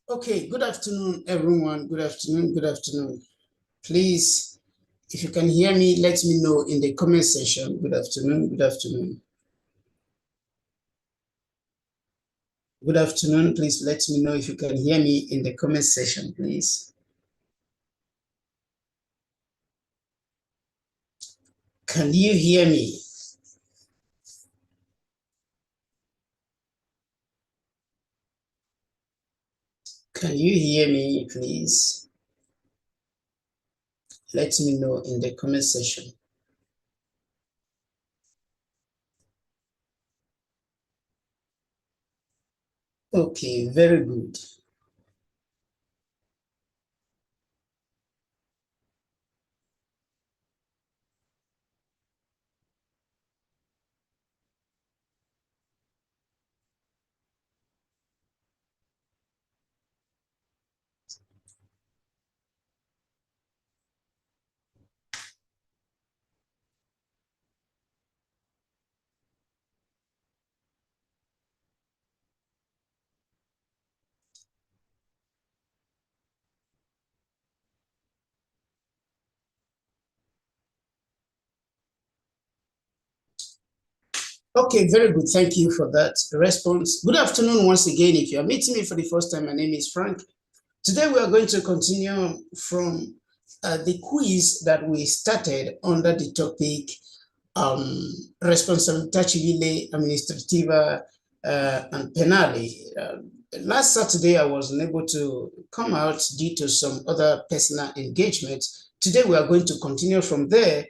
Okay, good afternoon, everyone. Good afternoon, good afternoon. Please, if you can hear me, let me know in the comment section. Good afternoon, good afternoon. Good afternoon. Please let me know if you can hear me in the comment section, please. Can you hear me? Can you hear me, please? Let me know in the comment section. Okay, very good. Okay, very good. Thank you for that response. Good afternoon once again. If you are meeting me for the first time, my name is Frank. Today we are going to continue from the quiz that we started under the topic responsabilità civile, amministrativa, and penale. Last Saturday I was unable to come out due to some other personal engagements. Today we are going to continue from there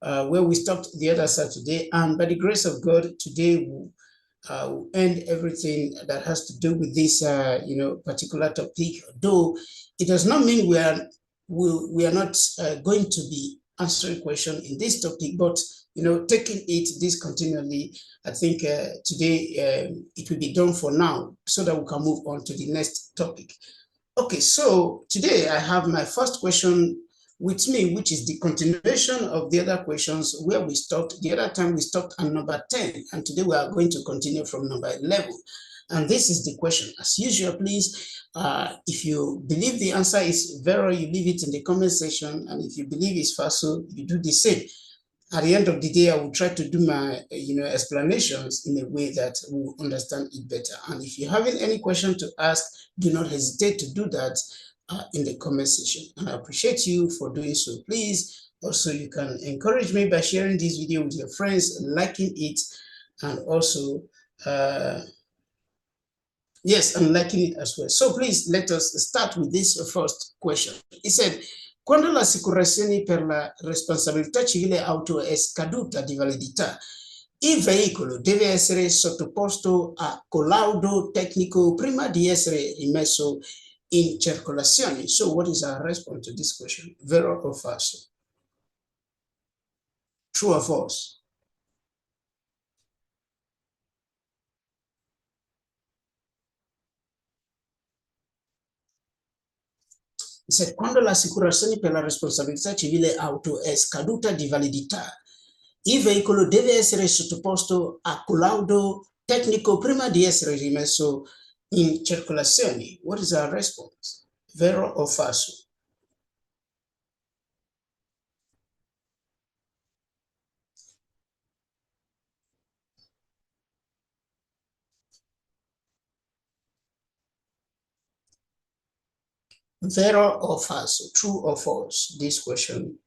where we stopped the other Saturday, and by the grace of God, today we'll end everything that has to do with this, particular topic. Though it does not mean we are not going to be answering questions in this topic, but taking it discontinually. I think today it will be done for now, so that we can move on to the next topic. Okay, so today I have my first question with me, which is the continuation of the other questions where we stopped. The other time we stopped at number 10, and today we are going to continue from number 11. And this is the question. As usual, please, if you believe the answer is Vero, you leave it in the comment section. And if you believe it's Faso, you do the same. At the end of the day, I will try to do my explanations in a way that we will understand it better. And if you're having any question to ask, do not hesitate to do that in the comment section. And I appreciate you for doing so. Please, also, you can encourage me by sharing this video with your friends, liking it, and also, yes, and liking it as well. So please, let us start with this first question. It said, quando l'assicurazione per la responsabilità civile auto è scaduta di validità, il veicolo deve essere sottoposto a collaudo tecnico prima di essere rimesso in circolazione. So what is our response to this question? Vero or falso? True or false? Se quando l'assicurazione per la responsabilità civile auto è scaduta di validità, il veicolo deve essere sottoposto a collaudo tecnico prima di essere rimesso in circolazione. What is our response? Vero o falso? Vero or falso? True or false? This question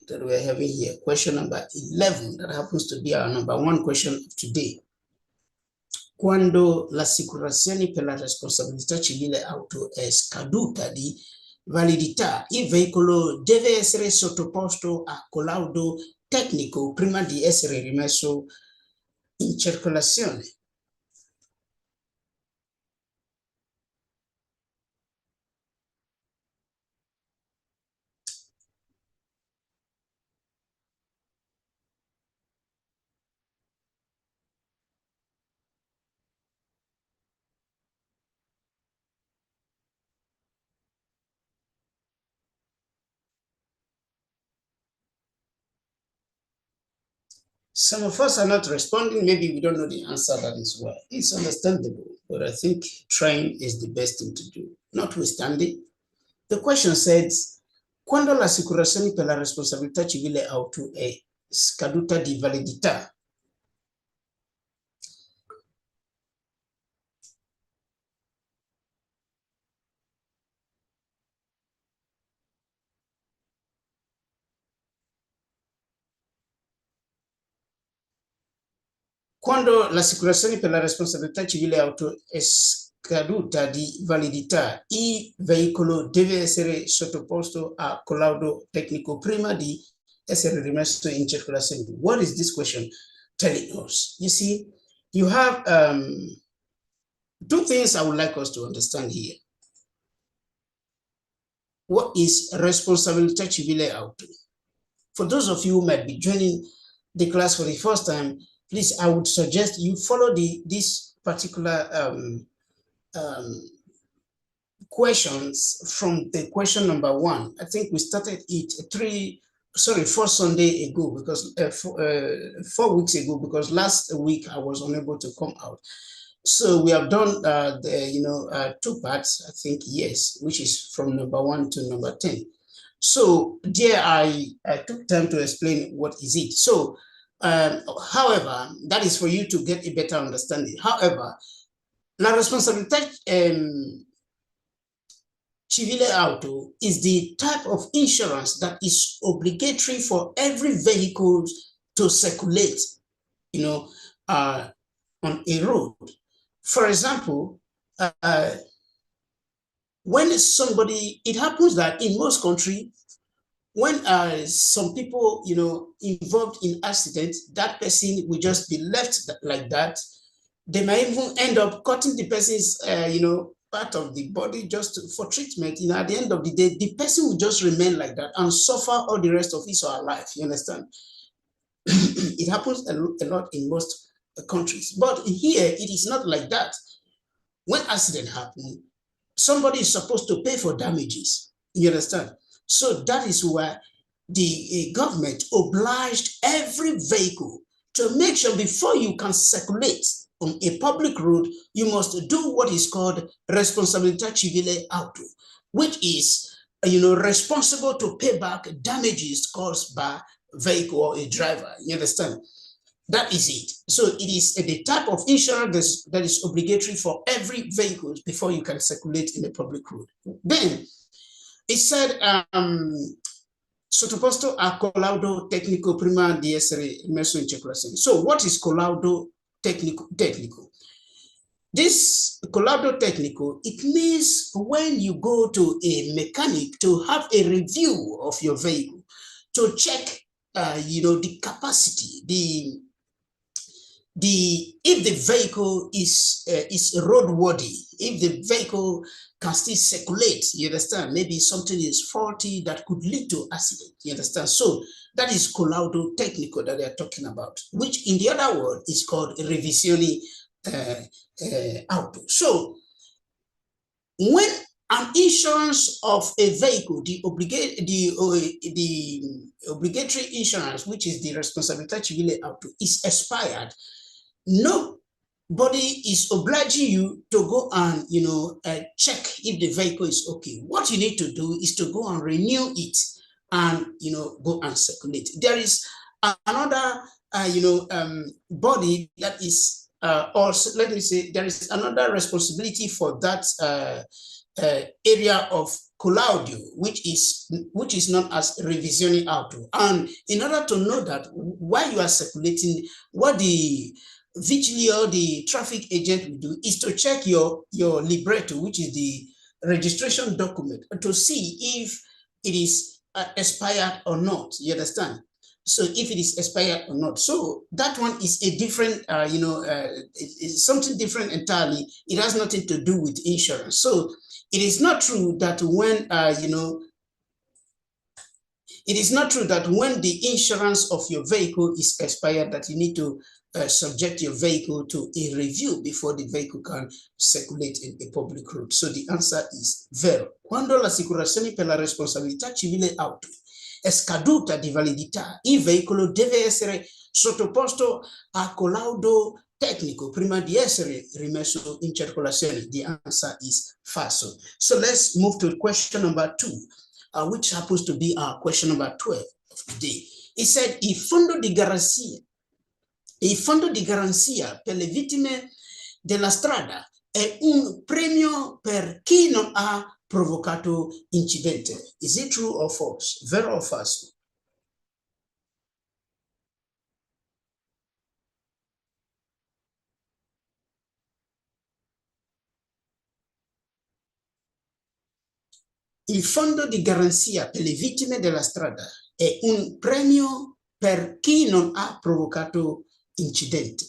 that we're having here. Question number 11, that happens to be our number one question of today. Quando l'assicurazione per la responsabilità civile auto è scaduta di validità, il veicolo deve essere sottoposto a collaudo tecnico prima di essere rimesso in circolazione. Some of us are not responding. Maybe we don't know the answer. That is why. It's understandable, but I think trying is the best thing to do. Notwithstanding, the question says, quando l'assicurazione per la responsabilità civile auto è scaduta di validità, quando l'assicurazione per la responsabilità civile auto è scaduta di validità, il veicolo deve essere sottoposto a collaudo tecnico prima di essere rimesso in circolazione. What is this question telling us? You see, you have two things I would like us to understand here. What is responsabilità civile auto? For those of you who might be joining the class for the first time, please, I would suggest you follow this particular questions from the question number 1. I think we started it 4 Sunday ago, because 4 weeks ago, because last week I was unable to come out. So we have done 2 parts, I think, yes, which is from number 1 to number 10. So there I took time to explain what is it. So however, that is for you to get a better understanding. However, la responsabilità civile auto is the type of insurance that is obligatory for every vehicle to circulate, on a road. For example, when somebody, it happens that in most countries, when some people, involved in accidents, that person will just be left like that. They might even end up cutting the person's, part of the body just for treatment. At the end of the day, the person will just remain like that and suffer all the rest of his or her life. You understand? It happens a lot in most countries. But here, it is not like that. When accident happens, somebody is supposed to pay for damages. You understand? So that is why the government obliged every vehicle to make sure before you can circulate on a public road, you must do what is called responsabilità civile auto, which is, responsible to pay back damages caused by vehicle or a driver. You understand? That is it. So it is the type of insurance that is obligatory for every vehicle before you can circulate in a public road. Then it said, sottoposto a collaudo tecnico prima di essere messo in circolazione. So what is collaudo tecnico? This collaudo tecnico, it means when you go to a mechanic to have a review of your vehicle, to check, the capacity, if the vehicle is roadworthy, if the vehicle can still circulate, you understand? Maybe something is faulty that could lead to accident, you understand? So that is collaudo tecnico that they are talking about, which in the other word is called revisione auto. So when an insurance of a vehicle, the obligatory insurance, which is the responsabilità civile auto, is expired, nobody is obliging you to go and check if the vehicle is okay. What you need to do is to go and renew it and go and circulate. There is another body that is also, let me say, there is another responsibility for that area of collaudo, which is known as revisione auto. And in order to know that while you are circulating, what the vigile or the traffic agent will do is to check your libretto, which is the registration document, to see if it is expired or not. You understand? So if it is expired or not. So that one is a different, it's something different entirely. It has nothing to do with insurance. So it is not true that when, it is not true that when the insurance of your vehicle is expired, that you need to subject your vehicle to a review before the vehicle can circulate in a public road. So the answer is vero. Quando l'assicurazione per la responsabilità civile auto è scaduta di validità, il veicolo deve essere Sottoposto a collaudo tecnico prima di essere rimesso in circolazione. The answer is falso. So let's move to question number 2, which happens to be our question number 12 of today. It said, il fondo di garanzia per le vittime della strada è un premio per chi non ha provocato incidente. Is it true or false? Vero o falso? Il fondo di garanzia per le vittime della strada è un premio per chi non ha provocato incidenti.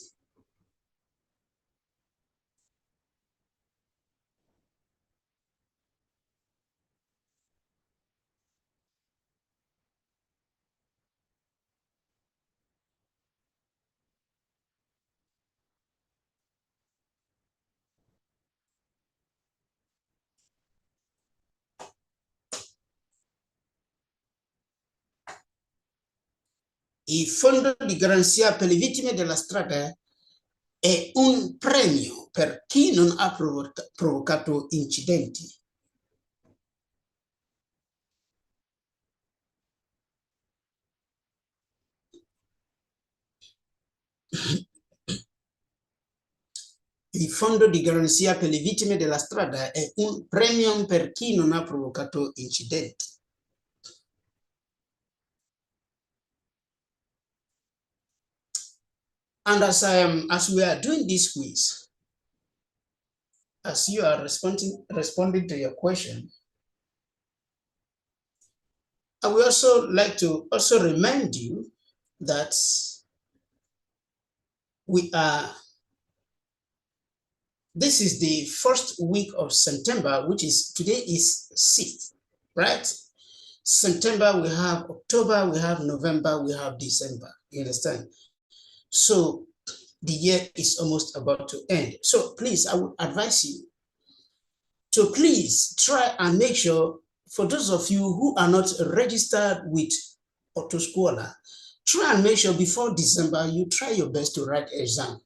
Il fondo di garanzia per le vittime della strada è un premio per chi non ha provocato incidenti. Il fondo di garanzia per le vittime della strada è un premio per chi non ha provocato incidenti. And as we are doing this quiz, as you are responding to your question, I would also like to remind you that this is the first week of September, which is, today is 6th, right? September, we have October, we have November, we have December, you understand? So the year is almost about to end. So please, I would advise you to please try and make sure, for those of you who are not registered with Autoscuola, try and make sure before December, you try your best to write exam.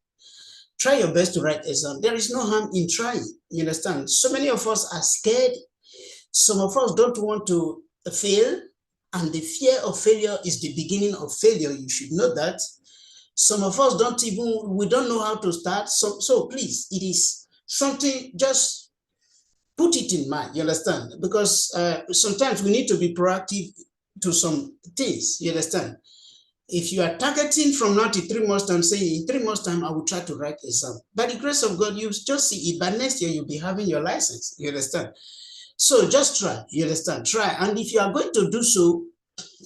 Try your best to write exam. There is no harm in trying, you understand? So many of us are scared. Some of us don't want to fail, and the fear of failure is the beginning of failure. You should know that. Some of us we don't know how to start. So please, it is something, just put it in mind, you understand? Because sometimes we need to be proactive to some things, you understand? If you are targeting from now to 3 months time, saying in 3 months time, I will try to write exam. By the grace of God, you just see it. By next year, you'll be having your license, you understand? So just try, you understand? Try. And if you are going to do so,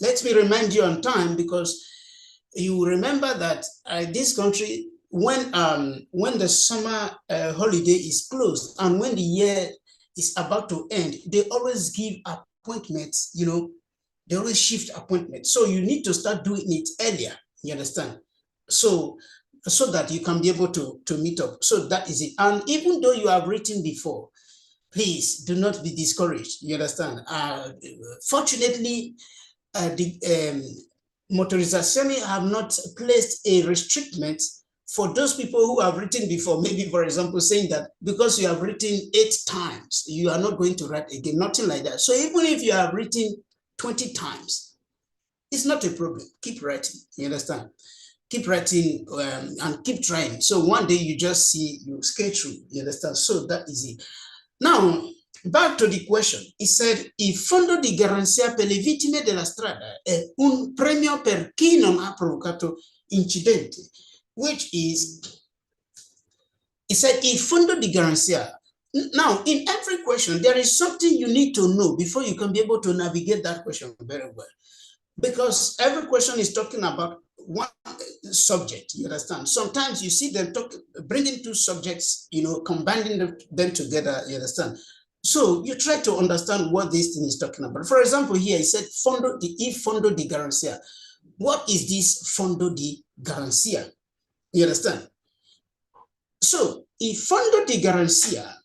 let me remind you on time, because you remember that this country, when the summer holiday is closed and when the year is about to end, they always give appointments, you know, they always shift appointments. So you need to start doing it earlier, you understand? So that you can be able to meet up. So that is it. And even though you have written before, please do not be discouraged, you understand? Fortunately, the Motorizazioni have not placed a restriction for those people who have written before, maybe, for example, saying that because you have written 8 times, you are not going to write again, nothing like that. So even if you have written 20 times, it's not a problem. Keep writing, you understand? Keep writing and keep trying. So one day you just see, you skate through, you understand? So that is it. Now, back to the question. It said, il fondo di garanzia per le vittime della strada è un premio per chi non ha provocato incidenti, which is, it said, il fondo di garanzia. Now, in every question, there is something you need to know before you can be able to navigate that question very well. Because every question is talking about one subject, you understand? Sometimes you see them bringing 2 subjects, you know, combining them together, you understand? So you try to understand what this thing is talking about. For example, here it said fondo di garanzia. What is this fondo di garanzia? You understand? So il fondo di garanzia,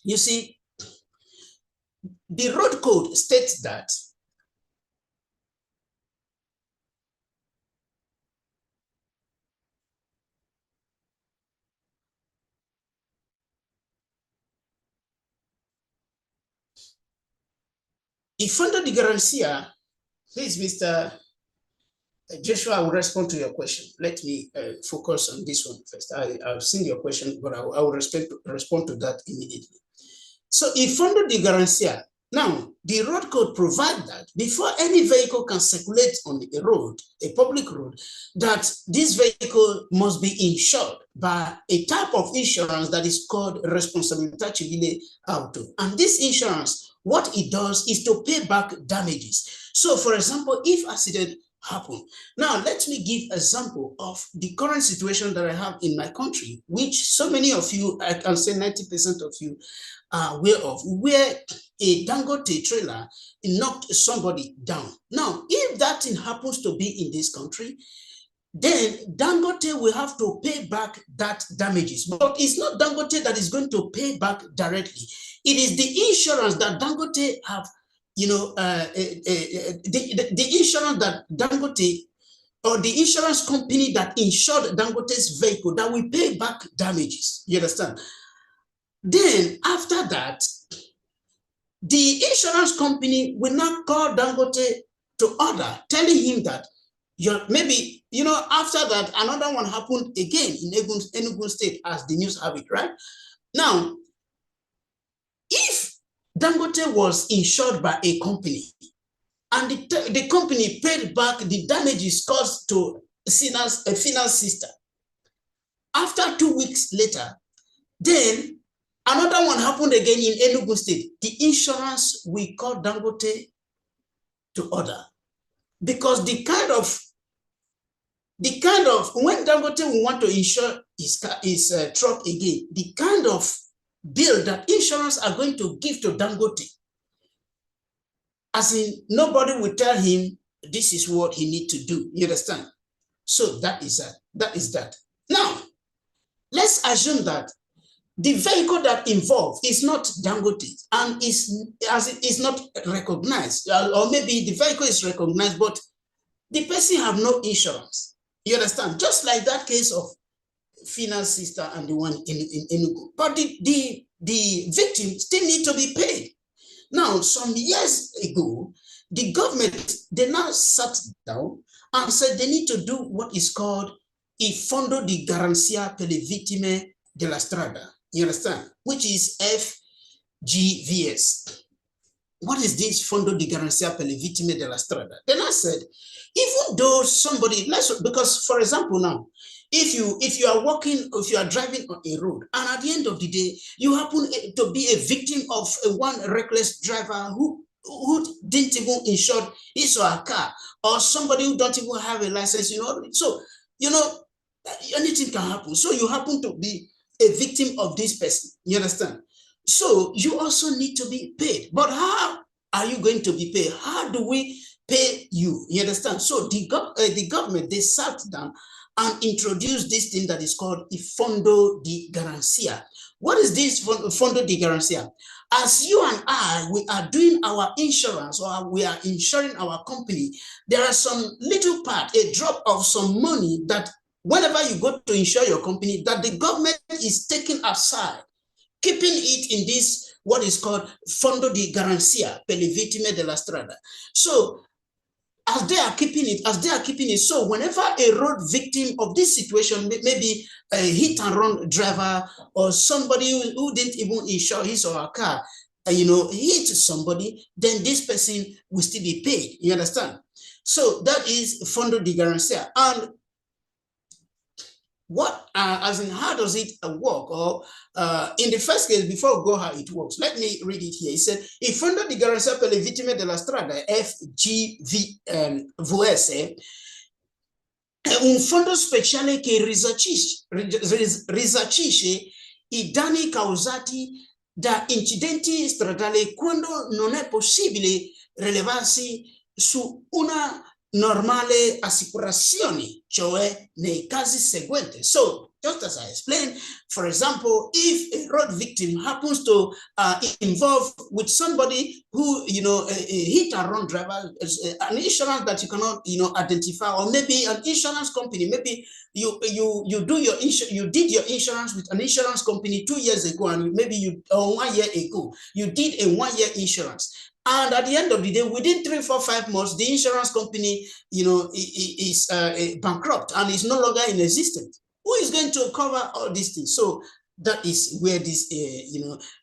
you see, the road code states that If fondo de garancia, please, Mr. Joshua, I will respond to your question. Let me focus on this one first. I've seen your question, but I will respond to that immediately. So if fondo de garancia, now the road code provides that before any vehicle can circulate on a road, a public road, that this vehicle must be insured by a type of insurance that is called responsabilita civile auto. And this insurance, what it does is to pay back damages. So for example, if accident happen. Now, let me give example of the current situation that I have in my country, which so many of you, I can say 90% of you are aware of, where a Dangote trailer knocked somebody down. Now, if that thing happens to be in this country, then Dangote will have to pay back that damages. But it's not Dangote that is going to pay back directly. It is the insurance that Dangote have, the insurance that Dangote or the insurance company that insured Dangote's vehicle that will pay back damages. You understand? Then after that, the insurance company will not call Dangote to order, telling him that maybe, after that, another one happened again in Enugu State, as the news have it, right? Now, if Dangote was insured by a company and the company paid back the damages caused to Fina's sister, after 2 weeks later, then another one happened again in Enugu State, the insurance will call Dangote to order, because the kind of when Dangote will want to insure his truck again, the kind of bill that insurance are going to give to Dangote, as in nobody will tell him this is what he need to do. You understand? So that is that. Now, let's assume that the vehicle that involved is not Dangote and is not recognized, or maybe the vehicle is recognized, but the person have no insurance. You understand? Just like that case of Fina's sister and the one in Enugu. But the victim still need to be paid. Now, some years ago, the government, they now sat down and said they need to do what is called il fondo di garanzia per le vittime della strada. You understand? Which is FGVS. What is this fondo di garanzia per le vittime della strada? Then I said, even though somebody, because for example now, if you are walking, if you are driving on a road, and at the end of the day, you happen to be a victim of one reckless driver who didn't even insure his or her car, or somebody who don't even have a license, so, anything can happen. So you happen to be a victim of this person, you understand? So you also need to be paid. But how are you going to be paid? How do we pay you? You understand? So the government, they sat down and introduced this thing that is called the fondo di garanzia. What is this fondo di garanzia? As you and I, we are doing our insurance, or we are insuring our company, there are some little part, a drop of some money that whenever you go to insure your company, that the government is taking aside, keeping it in this, what is called fondo di garanzia per le vittime della strada. So as they are keeping it, so whenever a road victim of this situation, maybe a hit and run driver or somebody who didn't even insure his or her car, hit somebody, then this person will still be paid. You understand? So that is fondo di garanzia. And what, how does it work? Or in the first case, before we go how it works, let me read it here. It said, il fondo di garanzia per le vittime della strada, FGVS, è un fondo speciale che risarcisce i danni causati da incidenti stradali quando non è possibile rilevarsi su una normale assicurazione, cioè nei casi seguenti. So, just as I explained, for example, if a road victim happens to involve with somebody who, a hit and run driver, an insurance that you cannot, identify, or maybe an insurance company, maybe you did your insurance with an insurance company 2 years ago, and maybe 1 year ago, you did a 1 year insurance. And at the end of the day, within 3, 4, 5 months, the insurance company, is bankrupt and is no longer in existence. Who is going to cover all these things? So that is where this,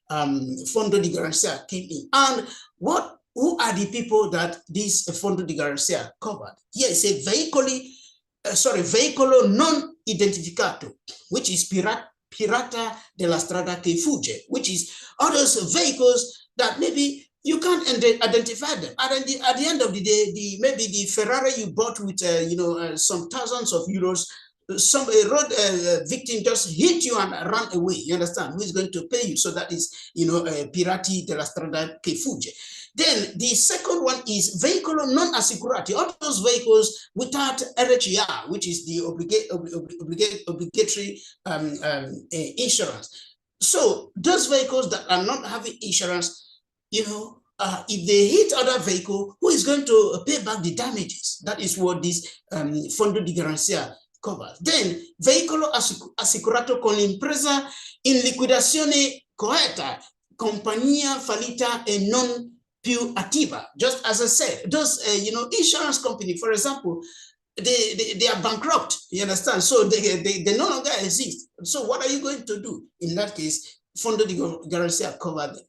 Fondo de Garancia came in. And who are the people that this Fondo de Garancia covered? Here is a veicolo non identificato, which is Pirata della Strada che Fugge, which is all those vehicles that maybe you can't identify them. At the end of the day, maybe the Ferrari you bought with some thousands of euros, some road victim just hit you and ran away. You understand? Who is going to pay you? So that is, Pirati della Strada che Fugge. Then the second one is veicolo non assicurati, all those vehicles without RHR, which is the obligatory insurance. So those vehicles that are not having insurance, if they hit other vehicle, who is going to pay back the damages? That is what this Fondo di Garanzia covers. Then, veicolo assicurato con l'impresa in liquidazione coetta, compagnia fallita e non più attiva. Just as I said, those insurance company, for example, they are bankrupt. You understand? So they no longer exist. So what are you going to do in that case? Fondo di Garanzia cover them.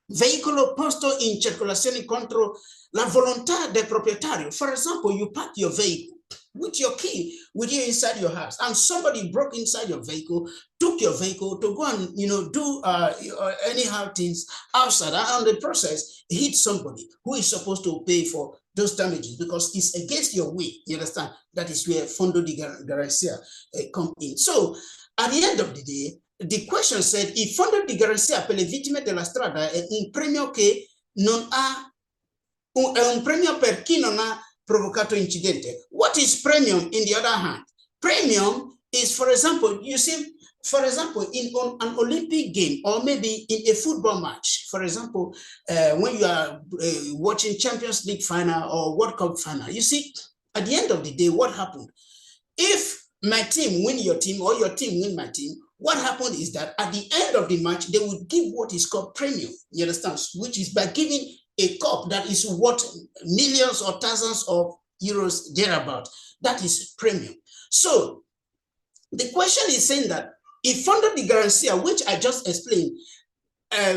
Veicolo posto in circolazione contro la volontà del proprietario. For example, you park your vehicle with your key with you inside your house, and somebody broke inside your vehicle, took your vehicle to go and do anyhow things outside, and on the process hit somebody who is supposed to pay for those damages because it's against your will. You understand? That is where Fondo di Garanzia come in. So at the end of the day, the question said, il fondo di garanzia per le vittime della strada è un premio che non ha, è un premio per chi non ha provocato incidente. What is premium in the other hand? Premium is, for example, you see, for example, in an Olympic game or maybe in a football match, for example, when you are watching Champions League final or World Cup final, you see, at the end of the day, what happened? If my team win your team or your team win my team, what happened is that at the end of the match, they would give what is called premium, you understand, which is by giving a cup that is worth millions or thousands of euros thereabout. That is premium. So the question is saying that if Fondo di Garanzia, which I just explained,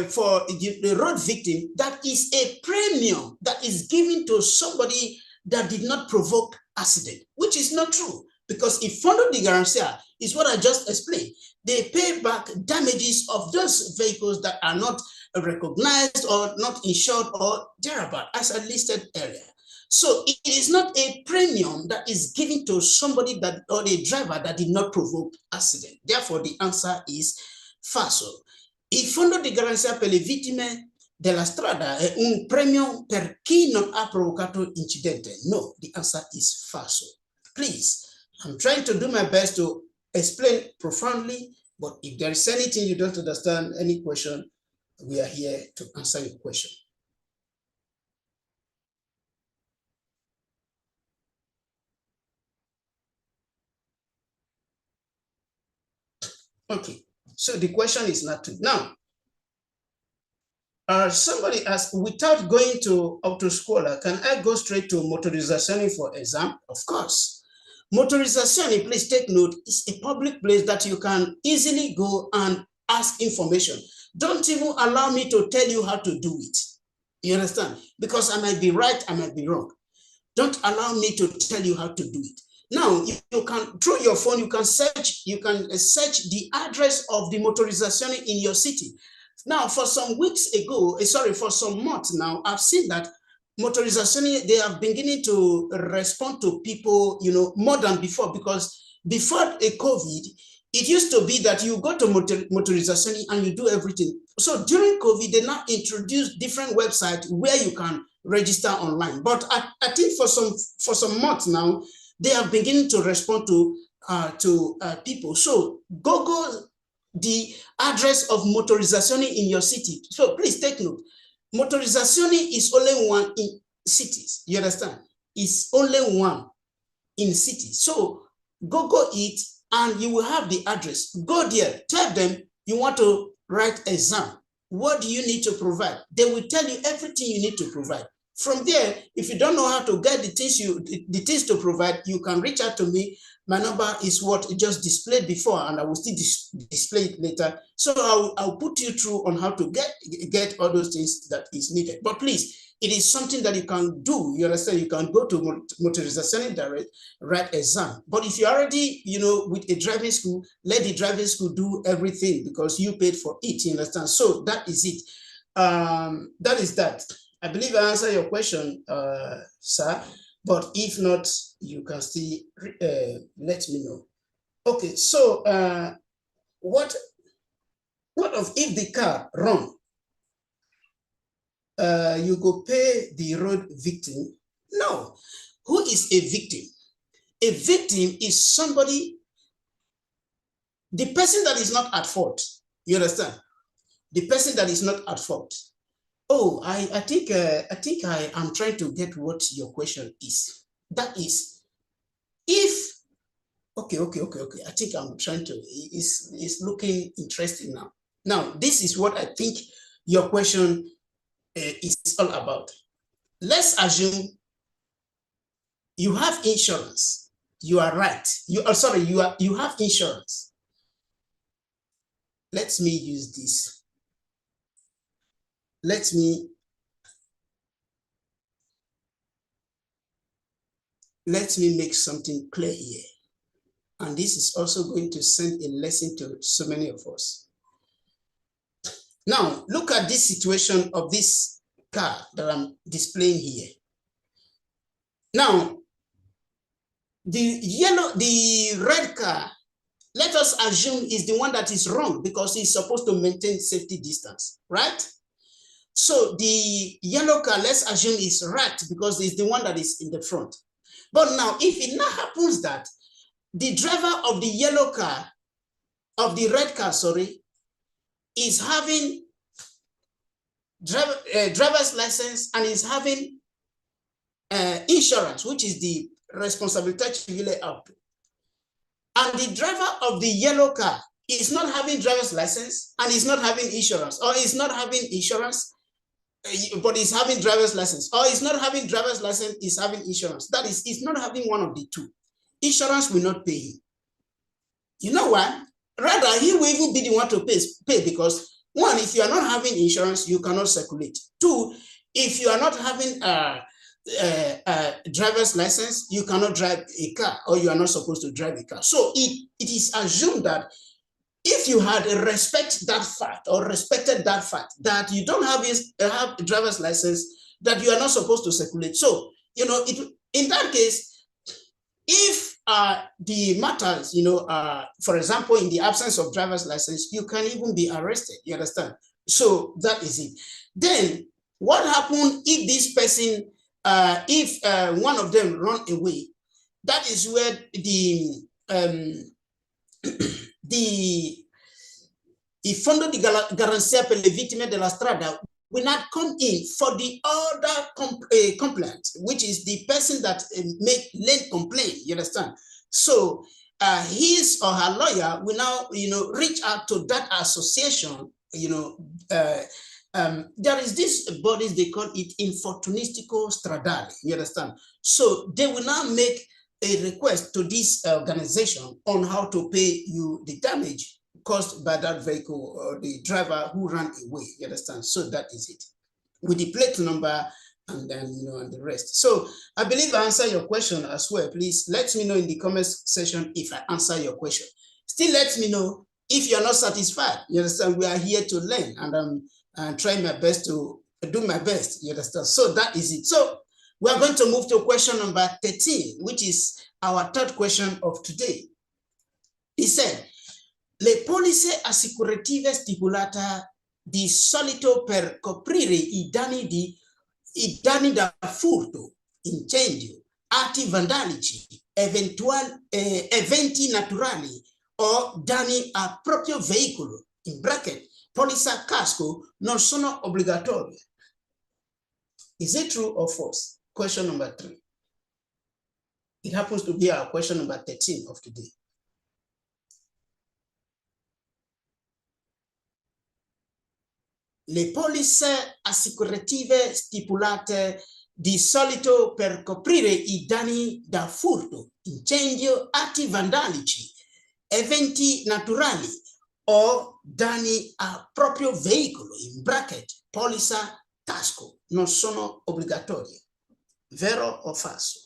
for the road victim, that is a premium that is given to somebody that did not provoke accident, which is not true. Because if Fondo di Garanzia is what I just explained, they pay back damages of those vehicles that are not recognized or not insured or thereabout, as I listed earlier. So it is not a premium that is given to somebody that or a driver that did not provoke accident. Therefore, the answer is falso. Il fondo di garanzia per le vittime della strada è un premio per chi non ha provocato incidente. No, the answer is falso. Please, I'm trying to do my best to explain profoundly, but if there is anything you don't understand, any question, we are here to answer your question. Okay, so the question is not to now. Somebody asked, without going to autoscuola, can I go straight to motorizzazione for exam? Of course. Motorizzazione, please take note, is a public place that you can easily go and ask information. Don't even allow me to tell you how to do it. You understand? Because I might be right, I might be wrong. Don't allow me to tell you how to do it. Now, you can, through your phone, you can search the address of the motorizzazione in your city. Now, for some weeks ago, for some months now, I've seen that motorizzazione, they are beginning to respond to people, more than before, because before a COVID, it used to be that you go to motorizzazione and you do everything. So during COVID, they now introduced different websites where you can register online. But I think for some months now, they are beginning to respond to people. So Google the address of motorizzazione in your city. So please take note. Motorizzazione is only one in cities. You understand? It's only one in cities. So Google it and you will have the address. Go there. Tell them you want to write exam. what do you need to provide? They will tell you everything you need to provide. From there, if you don't know how to get the things to provide, you can reach out to me. My number is what it just displayed before, and I will still display it later. So I'll put you through on how to get all those things that is needed. But please, it is something that you can do. You understand? You can go to motorization direct, write exam. But if you're already, with a driving school, let the driving school do everything because you paid for it. You understand? So that is it. That is that. I believe I answered your question, sir. But if not, you can still let me know. Okay, so what if the car wrong? You go pay the road victim? No. Who is a victim? A victim is somebody, the person that is not at fault. You understand? The person that is not at fault. Oh, I think I am trying to get what your question is. That is, if okay. I think I'm trying to. It's looking interesting now. Now, this is what I think your question is all about. Let's assume you have insurance. You are right. You have insurance. Let me use this. Let me make something clear here. And this is also going to send a lesson to so many of us. Now, look at this situation of this car that I'm displaying here. Now, the red car, let us assume is the one that is wrong because it's supposed to maintain safety distance, right? So the yellow car, let's assume is right because it's the one that is in the front. But now, if it now happens that the driver of the yellow car, of the red car, sorry, is having driver's license and is having insurance, which is the responsabilita civile, and the driver of the yellow car is not having driver's license and is not having insurance, or is not having insurance, but is having driver's license, or is not having driver's license, is having insurance. That is, it's not having one of the two. Insurance will not pay him. You know what? Rather, he will even be the one to pay because, one, if you are not having insurance, you cannot circulate. Two, if you are not having driver's license, you cannot drive a car, or you are not supposed to drive a car. So it is assumed that if you had respected that fact that you don't have a driver's license, that you are not supposed to circulate. So, in that case, if the matters, for example, in the absence of driver's license, you can even be arrested. You understand? So that is it. Then what happened if this person, if one of them run away? That is where il fondo di garanzia per le vittime della strada will not come in for the other complaint, which is the person that make late complaint. You understand? So his or her lawyer will now, reach out to that association. There is this bodies, they call it infortunistico stradale. You understand? So they will now make a request to this organization on how to pay you the damage caused by that vehicle or the driver who ran away. You understand? So that is it, with the plate number and then and the rest. So I believe I answered your question as well. Please let me know in the comments section if I answer your question. Still let me know if you're not satisfied. You understand? We are here to learn, and I'm trying my best to do my best. You understand? So that is it. So we are going to move to question number 13, which is our third question of today. He said, le polizze assicurative stipulate di solito per coprire i danni da furto, incendio, atti vandalici, eventi naturali o danni a proprio veicolo, in bracket, polizza casco, non sono obbligatorie. Is it true or false? Question number 3. It happens to be our question number 13 of today. le polizze assicurative stipulate di solito per coprire i danni da furto, incendio, atti vandalici, eventi naturali o danni a proprio veicolo, in bracket, polizza casco, non sono obbligatorie. Vero o falso?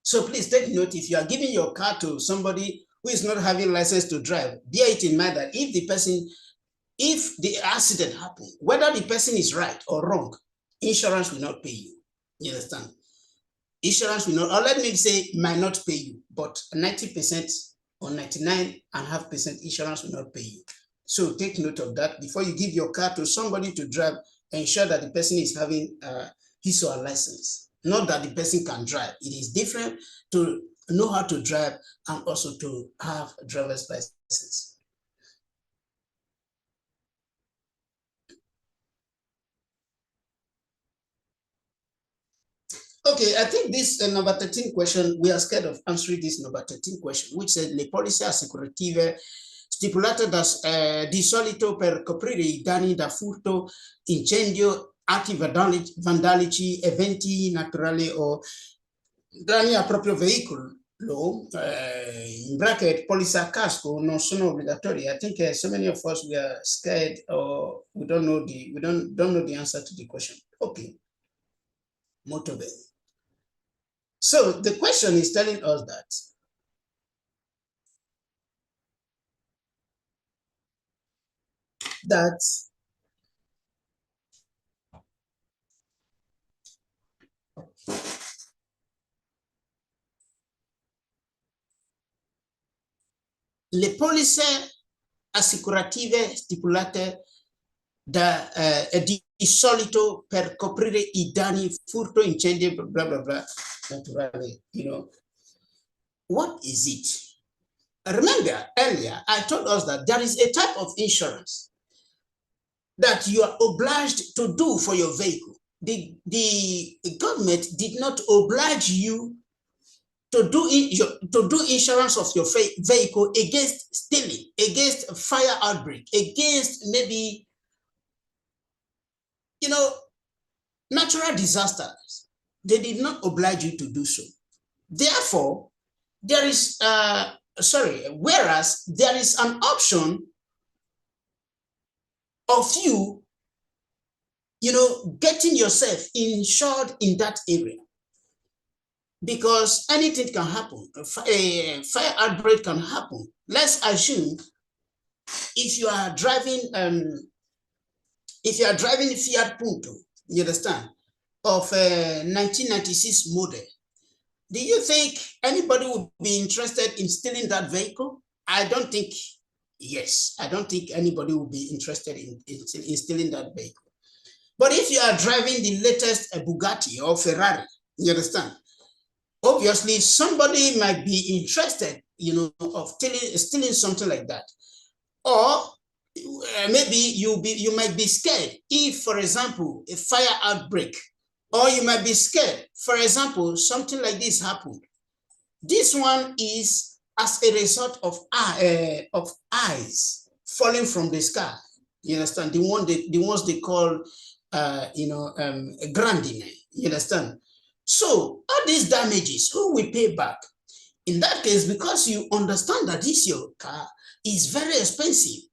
So please take note, if you are giving your car to somebody who is not having license to drive, bear it in mind that if the accident happened, whether the person is right or wrong, insurance will not pay you. You understand? Insurance will not, or let me say, might not pay you, but 90% or 99.5% insurance will not pay you. So take note of that. Before you give your car to somebody to drive, ensure that the person is having his or her license. Not that the person can drive. It is different to know how to drive and also to have a driver's license. Okay, I think this number 13 question, we are scared of answering this number 13 question, which said, le polizze assicurative stipulate di solito per coprire i danni da furto, incendio, atti vandalici, eventi naturali o danni a proprio veicolo. In bracket, polizza casco non sono obbligatorie. I think so many of us, we are scared or we don't know the answer to the question. Okay, molto bene. So the question is telling us that le polizze assicurative stipulate di solito per coprire i danni furto, incendio, blah blah blah, naturally, what is it? Remember earlier I told us that there is a type of insurance that you are obliged to do for your vehicle. The government did not oblige you to do insurance of your vehicle against stealing, against fire outbreak, against maybe natural disasters. They did not oblige you to do so. Therefore, there is whereas there is an option of you getting yourself insured in that area, because anything can happen. A fire outbreak can happen. Let's assume if you are driving Fiat Punto, you understand, of a 1996 model, do you think anybody would be interested in stealing that vehicle? I don't think, yes, I don't think anybody would be interested in stealing that vehicle. But if you are driving the latest Bugatti or Ferrari, you understand, obviously somebody might be interested, of stealing something like that. Or maybe you might be scared if, for example, a fire outbreak, or you might be scared, for example, something like this happened. This one is as a result of eyes falling from the sky. You understand? The ones they call grandine. You understand? So all these damages, who will pay back? In that case, because you understand that this your car is very expensive,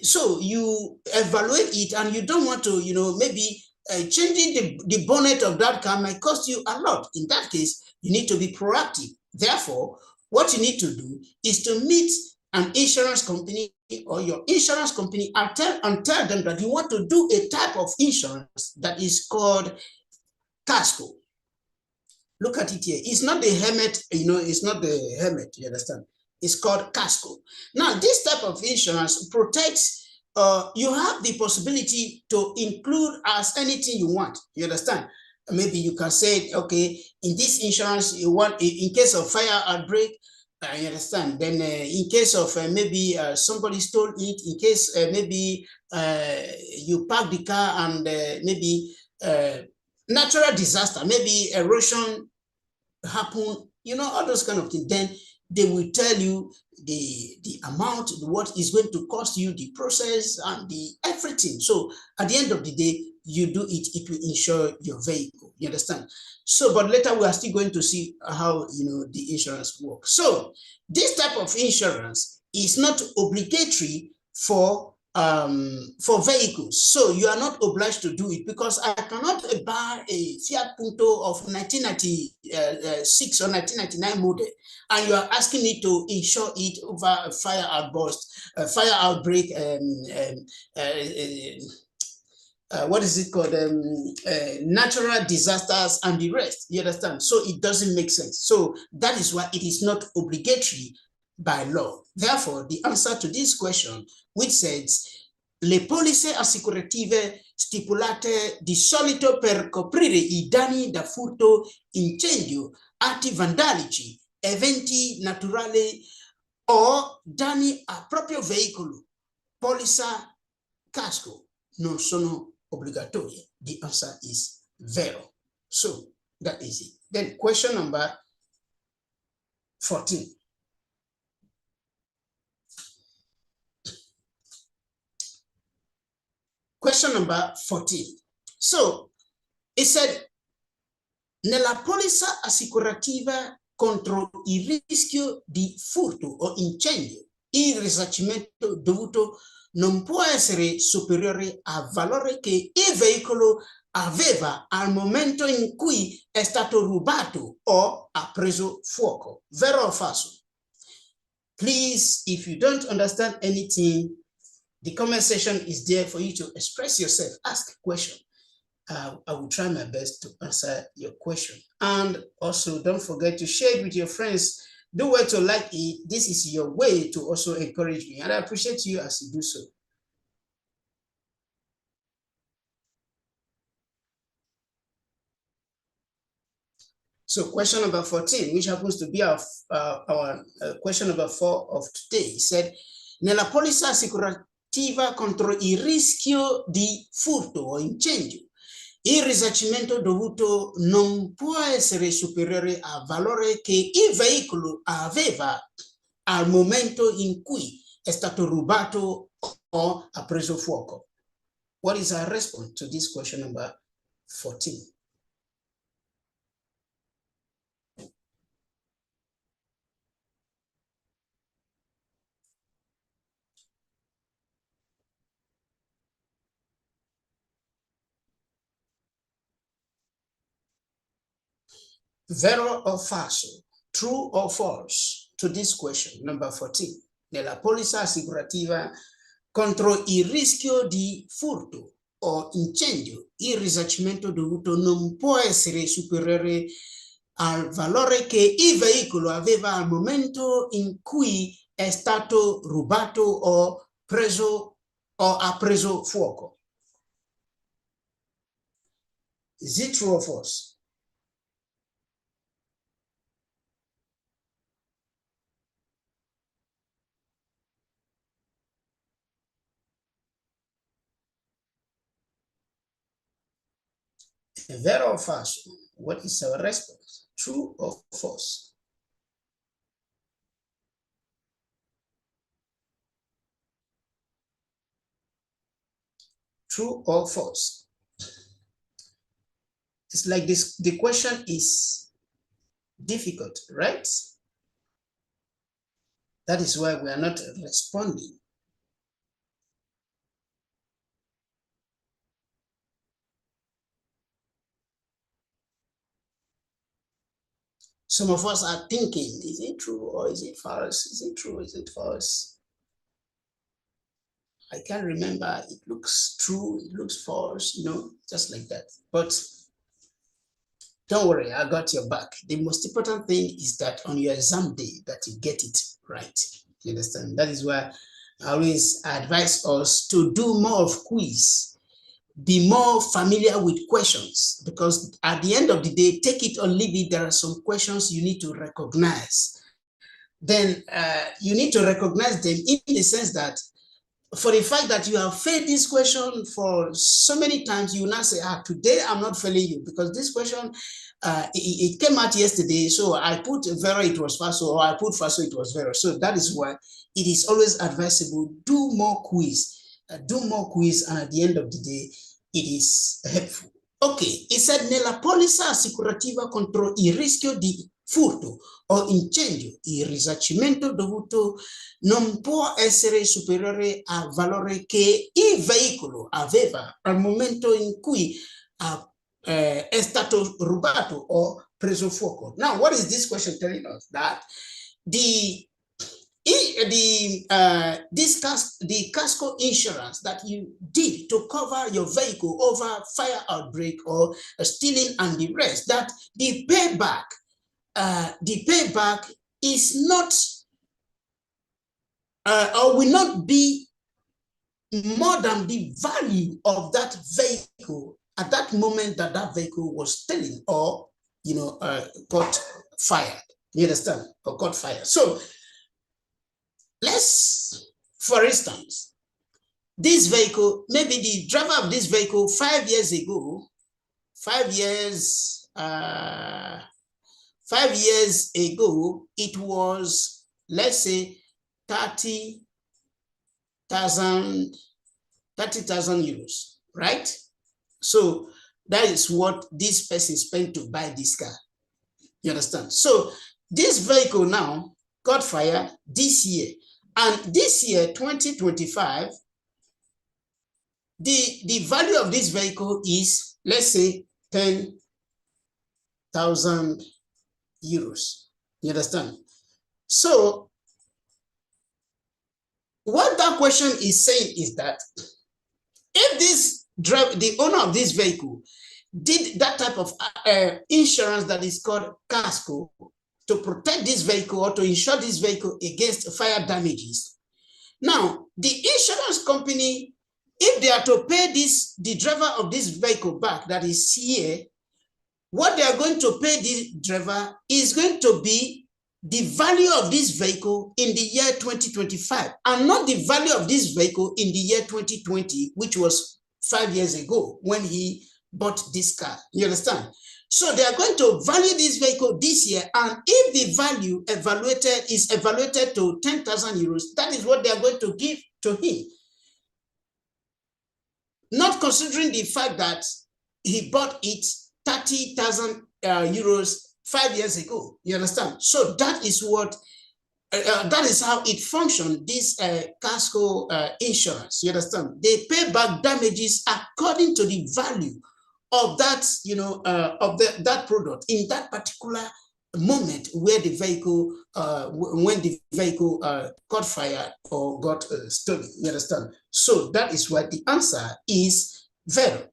so you evaluate it and you don't want to, maybe changing the bonnet of that car might cost you a lot. In that case, you need to be proactive. Therefore, what you need to do is to meet an insurance company or your insurance company and tell them that you want to do a type of insurance that is called casco. Look at it here. It's not the helmet, it's not the helmet, you understand? It's called casco. Now, this type of insurance protects, you have the possibility to include as anything you want, you understand? Maybe you can say, okay, in this insurance, you want, in case of fire outbreak, you understand? Then in case of maybe somebody stole it, in case maybe you park the car and maybe natural disaster, maybe erosion happen, all those kind of things, then they will tell you the amount, what is going to cost you, the process, and the everything. So at the end of the day, you do it, it will insure your vehicle. You understand? So, but later we are still going to see how the insurance works. So this type of insurance is not obligatory for vehicles. So you are not obliged to do it, because I cannot buy a Fiat Punto of 1996 or 1999 model, and you are asking me to insure it over a fire outburst, a fire outbreak, what is it called? Natural disasters and the rest. You understand? So it doesn't make sense. So that is why it is not obligatory by law. Therefore, the answer to this question, which says, le polizze assicurative stipulate di solito per coprire I danni da furto, incendio, atti vandalici, eventi naturali o danni a proprio veicolo, polizza casco, non sono obbligatorie. The answer is vero. So that is it. Then question number 14. Question number 14. So it said, nella polizza assicurativa contro il rischio di furto o incendio, il risarcimento dovuto non può essere superiore al valore che il veicolo aveva al momento in cui è stato rubato o ha preso fuoco. Vero o falso? Please, if you don't understand anything, the comment section is there for you to express yourself, ask a question. I will try my best to answer your question. And also, don't forget to share it with your friends. Do well to like it. This is your way to also encourage me, and I appreciate you as you do so. So question number 14, which happens to be our question number 4 of today, said, nella polizza assicurativa contro il rischio di furto o incendio, il risarcimento dovuto non può essere superiore al valore che il veicolo aveva al momento in cui è stato rubato o ha preso fuoco. What is our response to this question number 14? Vero o falso, true or false, to this question, number 14. Nella polizza assicurativa contro il rischio di furto o incendio, il risarcimento dovuto non può essere superiore al valore che il veicolo aveva al momento in cui è stato rubato o ha preso fuoco. Is it true or false? Vero or falso? What is our response? True or false? True or false? It's like this, the question is difficult, right? That is why we are not responding. Some of us are thinking, is it true or is it false? Is it true? Is it false? I can't remember. It looks true, it looks false, you know, just like that. But don't worry, I got your back. The most important thing is that on your exam day that you get it right. You understand? That is why I always advise us to do more of quiz. Be more familiar with questions, because at the end of the day, take it or leave it, there are some questions you need to recognize. Then you need to recognize them in the sense that for the fact that you have failed this question for so many times, you will not say, today I'm not failing you because this question, it came out yesterday, so I put Vero, it was Faso, or I put Faso, it was Vero. So that is why it is always advisable, do more quiz, and at the end of the day, it is helpful. Ok, e said nella polizza assicurativa contro il rischio di furto o incendio, il risarcimento dovuto non può essere superiore al valore che il veicolo aveva al momento in cui è stato rubato o preso fuoco. Now, what is this question telling us? That the casco insurance that you did to cover your vehicle over fire outbreak or stealing and the rest, that the payback is not or will not be more than the value of that vehicle at that moment that that vehicle was stolen or, you know, got fired. You understand? Or got fired. So let's, for instance, this vehicle, maybe the driver of this vehicle 5 years ago, 5 years ago, it was, let's say, 30,000 euros, right? So that is what this person spent to buy this car. You understand? So this vehicle now got fired this year. And this year, 2025, the value of this vehicle is, let's say, 10,000 euros. You understand? So what that question is saying is that if this driver, the owner of this vehicle, did that type of insurance that is called casco to protect this vehicle or to insure this vehicle against fire damages. Now, the insurance company, if they are to pay the driver of this vehicle back that is here, what they are going to pay the driver is going to be the value of this vehicle in the year 2025 and not the value of this vehicle in the year 2020, which was 5 years ago when he bought this car. You understand? So they are going to value this vehicle this year, and if the value is evaluated to 10,000 euros, that is what they are going to give to him. Not considering the fact that he bought it 30,000 euros 5 years ago. You understand? So that is what, that is how it functions, this casco insurance. You understand? They pay back damages according to the value of that, you know, of that product in that particular moment where the vehicle, when the vehicle got fired or got stolen. You understand? So that is why the answer is vero.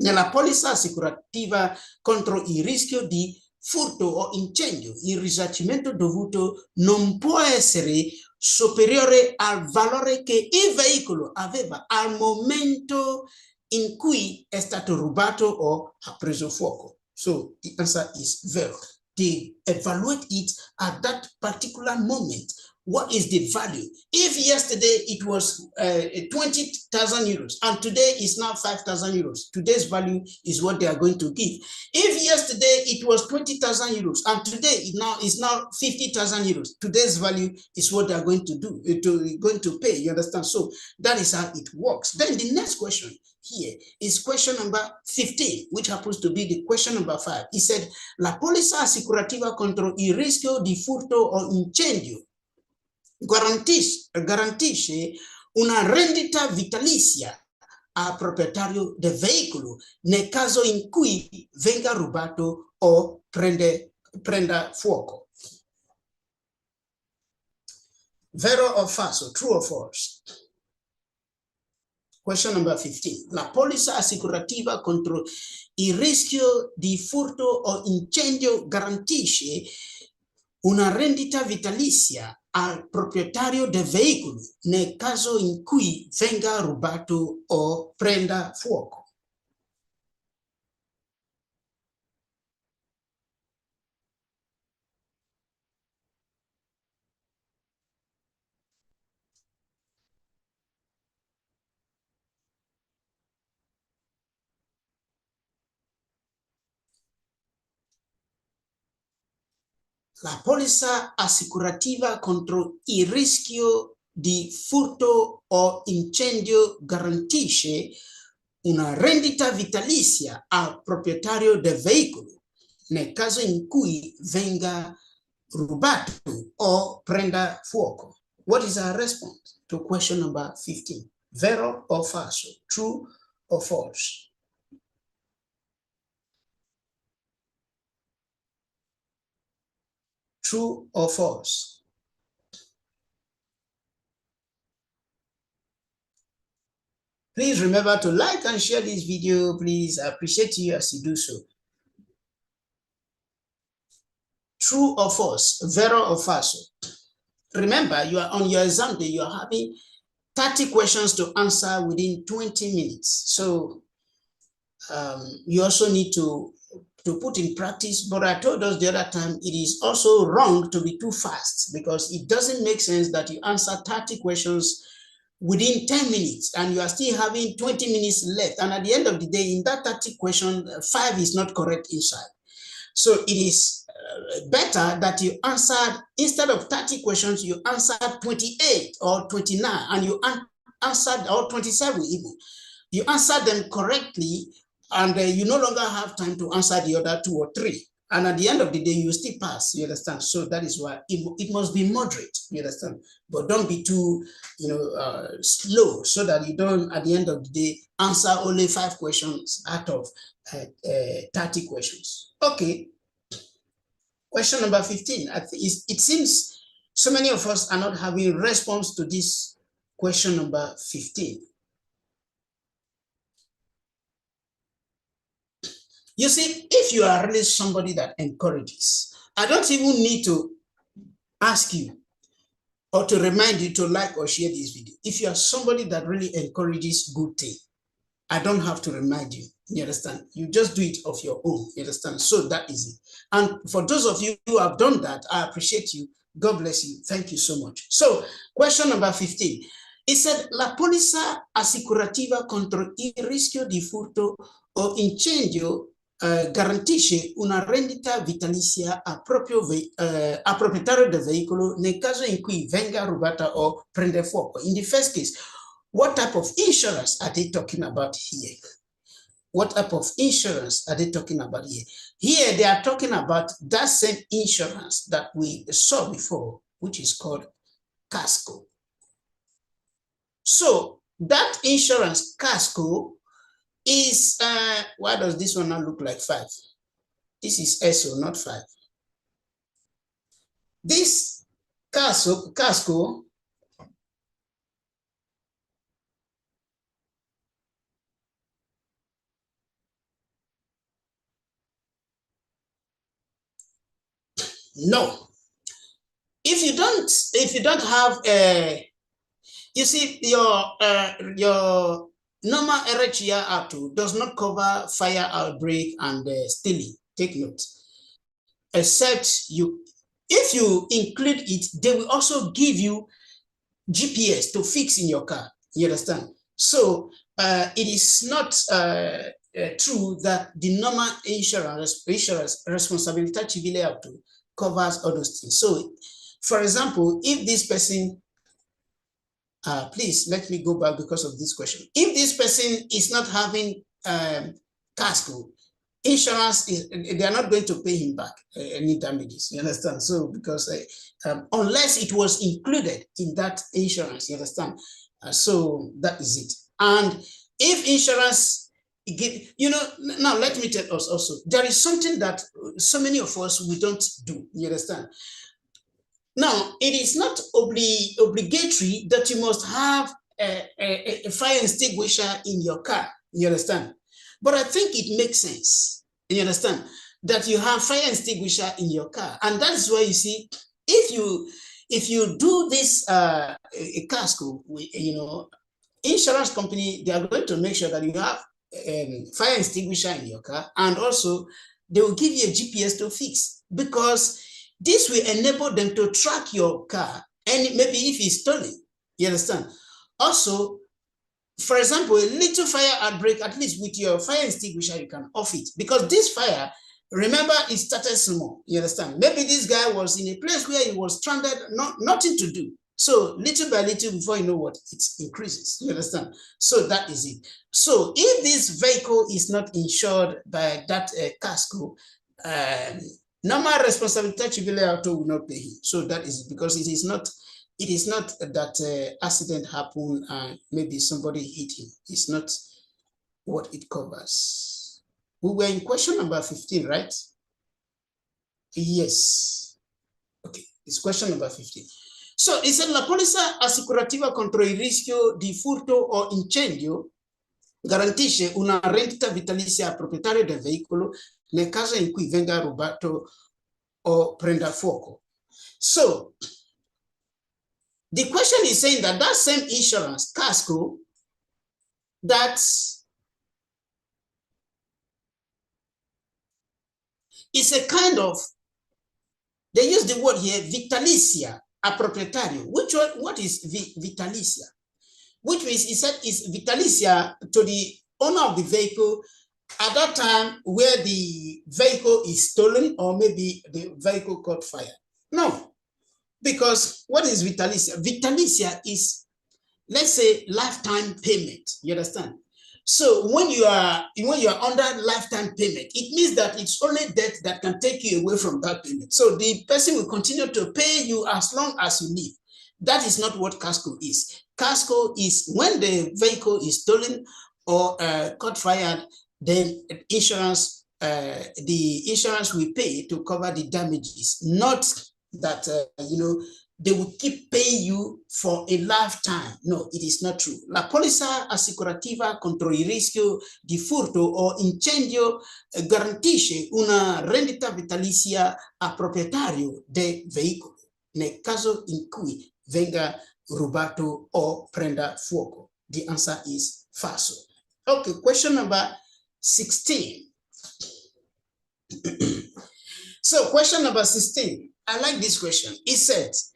Nella polizza assicurativa contro il rischio di furto o incendio, il risarcimento dovuto non può essere superiore al valore che il veicolo aveva al momento in cui è stato rubato o ha preso fuoco. So the answer is vero. They evaluate it at that particular moment. What is the value? If yesterday it was 20,000 euros and today is now 5,000 euros, today's value is what they are going to give. If yesterday it was 20,000 euros and today it is now 50,000 euros, today's value is what they are going to do, going to pay. You understand? So that is how it works. Then the next question here is question number 15, which happens to be the question number 5. He said, la polizza assicurativa contro il rischio di furto o incendio garantisce una rendita vitalizia al proprietario del veicolo nel caso in cui venga rubato o prenda fuoco. Vero or falso, true or false? Question number 15. La polizza assicurativa contro il rischio di furto o incendio garantisce una rendita vitalizia al proprietario del veicolo nel caso in cui venga rubato o prenda fuoco. La polizza assicurativa contro il rischio di furto o incendio garantisce una rendita vitalizia al proprietario del veicolo nel caso in cui venga rubato o prenda fuoco. What is our response to question number 15? Vero o falso? True or false? True or false? Please remember to like and share this video. Please, I appreciate you as you do so. True or false? Vero or falso? Remember, you are on your exam day, you are having 30 questions to answer within 20 minutes. So you also need to put in practice. But I told us the other time, it is also wrong to be too fast because it doesn't make sense that you answer 30 questions within 10 minutes and you are still having 20 minutes left. And at the end of the day, in that 30 question, 5 is not correct inside. So it is better that you answered, instead of 30 questions, you answered 28 or 29, and you answered, or 27 even. You answered them correctly, and you no longer have time to answer the other 2 or 3. And at the end of the day, you still pass, you understand? So that is why it must be moderate, you understand? But don't be too, slow, so that you don't, at the end of the day, answer only 5 questions out of 30 questions. Okay. Question number 15. It seems so many of us are not having response to this question number 15. You see, if you are really somebody that encourages, I don't even need to ask you or to remind you to like or share this video. If you are somebody that really encourages good thing, I don't have to remind you. You understand? You just do it of your own. You understand? So that is it. And for those of you who have done that, I appreciate you. God bless you. Thank you so much. So, question number 15. It said, la polizza assicurativa contro il rischio di furto o incendio garantisce una rendita vitalizia a proprietario del veicolo nel caso in cui venga rubata o prende fuoco. In the first case, what type of insurance are they talking about here? What type of insurance are they talking about here? Here, they are talking about that same insurance that we saw before, which is called casco. So that insurance casco is, why does this one not look like 5? This is SO, not 5. This casco no. If you don't have you see, your normal RHR Act does not cover fire outbreak and stealing. Take note. Except if you include it, they will also give you GPS to fix in your car. You understand? So it is not true that the normal insurance responsabilita civile covers all those things. So, for example, if this person, please let me go back because of this question. If this person is not having casco, insurance, they are not going to pay him back any damages. You understand? So, because unless it was included in that insurance, you understand? So that is it. And if insurance, now let me tell us also, there is something that so many of us, we don't do. You understand? Now, it is not obligatory that you must have a fire extinguisher in your car, you understand? But I think it makes sense, you understand, that you have fire extinguisher in your car. And that's why you see, if you do this a casco, you know, insurance company, they are going to make sure that you have fire extinguisher in your car, and also they will give you a GPS to fix, because this will enable them to track your car, and maybe if it's stolen, you understand? Also, for example, a little fire outbreak, at least with your fire extinguisher, you can off it, because this fire, remember, it started small, you understand? Maybe this guy was in a place where he was stranded, nothing to do. So little by little, before you know what, it increases, you understand? So that is it. So if this vehicle is not insured by that casco, normal responsabilita civile auto will not pay him. So that is it, because it is not that accident happened and maybe somebody hit him. It's not what it covers. We were in question number 15, right? Yes. Okay, it's question number 15. So it said, la póliza asicurativa contro il rischio di furto o incendio garantisce una rendita vitalizia al proprietario del veicolo nel caso in cui venga rubato o prenda fuoco. So the question is saying that that same insurance, casco, that is a kind of, they use the word here, vitalicia a proprietario. What is vitalicia? Which means he said is vitalicia to the owner of the vehicle at that time where the vehicle is stolen, or maybe the vehicle caught fire. No, because what is vitalicia? Vitalicia is, let's say, lifetime payment. You understand? So when you are under lifetime payment, it means that it's only death that can take you away from that payment. So the person will continue to pay you as long as you live. That is not what casco is. Casco is when the vehicle is stolen or caught fire, then insurance, the insurance will pay to cover the damages. Not that they will keep paying you for a lifetime. No, it is not true. La póliza assicurativa contro il rischio di furto o incendio garantisce una rendita vitalizia a proprietario del veicolo nel caso in cui venga rubato o prenda fuoco. The answer is falso. Okay, question number 16. So question number 16. I like this question. It says,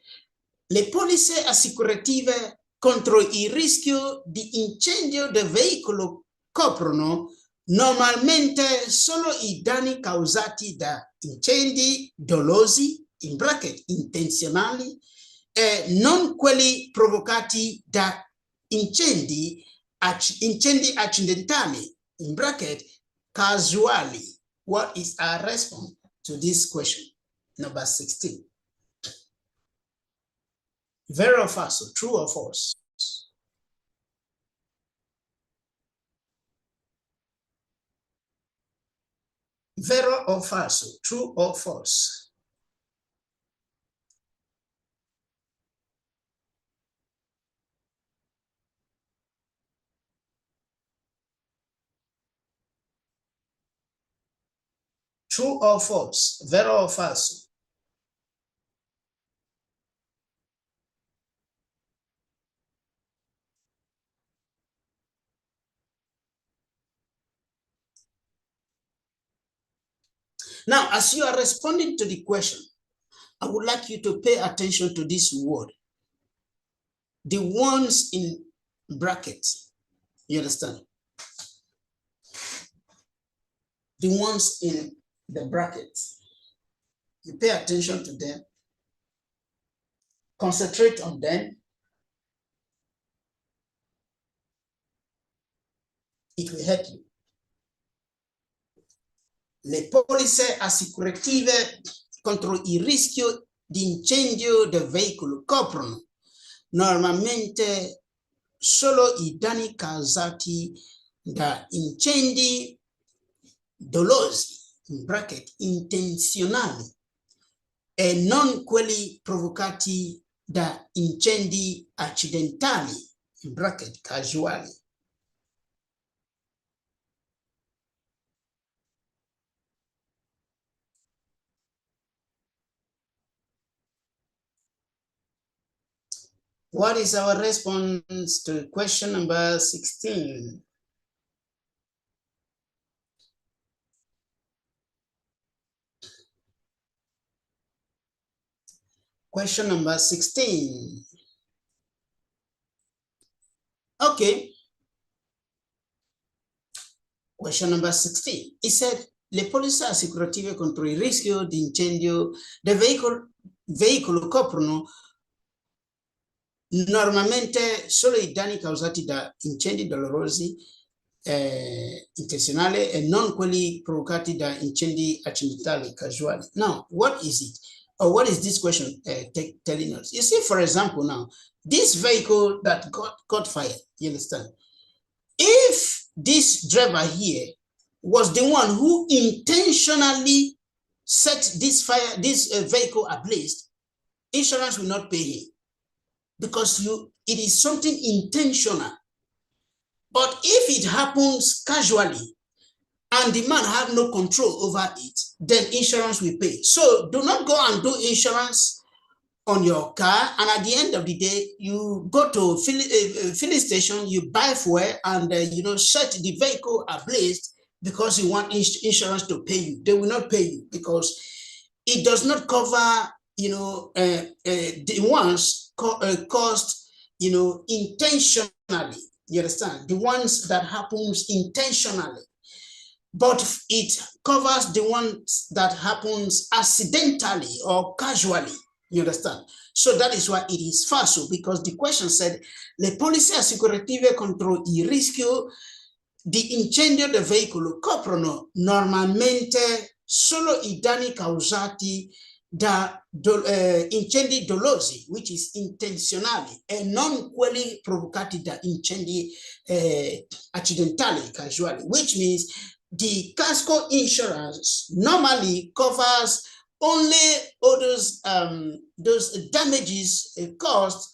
le polizze assicurative contro il rischio di incendio del veicolo coprono normalmente solo i danni causati da incendi dolosi, in bracket intenzionali, e non quelli provocati da incendi accidentali, in bracket casuali. What is our response to this question? Number 16. Vero or falso, true or false? Vero or falso, true or false? True or false? Vero or falso? Now, as you are responding to the question, I would like you to pay attention to this word. The ones in brackets, you understand? The ones in the brackets. You pay attention to them. Concentrate on them. It will help you. Le polizze assicurative contro il rischio di incendio del veicolo coprono normalmente solo i danni causati da incendi dolosi, in bracket intenzionali, e non quelli provocati da incendi accidentali, in bracket, casually. What is our response to question number 16? Question number 16. Okay. Question number 16. It said, le polizia assicurative contro il rischio di incendio del veicolo coprono normalmente solo i danni causati da incendi dolorosi intenzionali e non quelli provocati da incendi accidentali casuali. Now, what is it? Or what is this question telling us? You see, for example, now, this vehicle that got fired, you understand? If this driver here was the one who intentionally set this vehicle ablaze, insurance will not pay him because it is something intentional. But if it happens casually and the man have no control over it, then insurance will pay. So do not go and do insurance on your car, and at the end of the day, you go to filling station, you buy fuel, and set the vehicle ablaze because you want insurance to pay you. They will not pay you because it does not cover, the ones caused, intentionally. You understand? The ones that happens intentionally. But it covers the ones that happens accidentally or casually. You understand? So that is why it is falso, because the question said, le polizie assicurative contro il rischio di incendio del veicolo coprono normalmente solo i danni causati da incendi dolosi, which is intenzionali, e non quelli provocati da incendi accidentali, casuali, which means the casco insurance normally covers only all those damages caused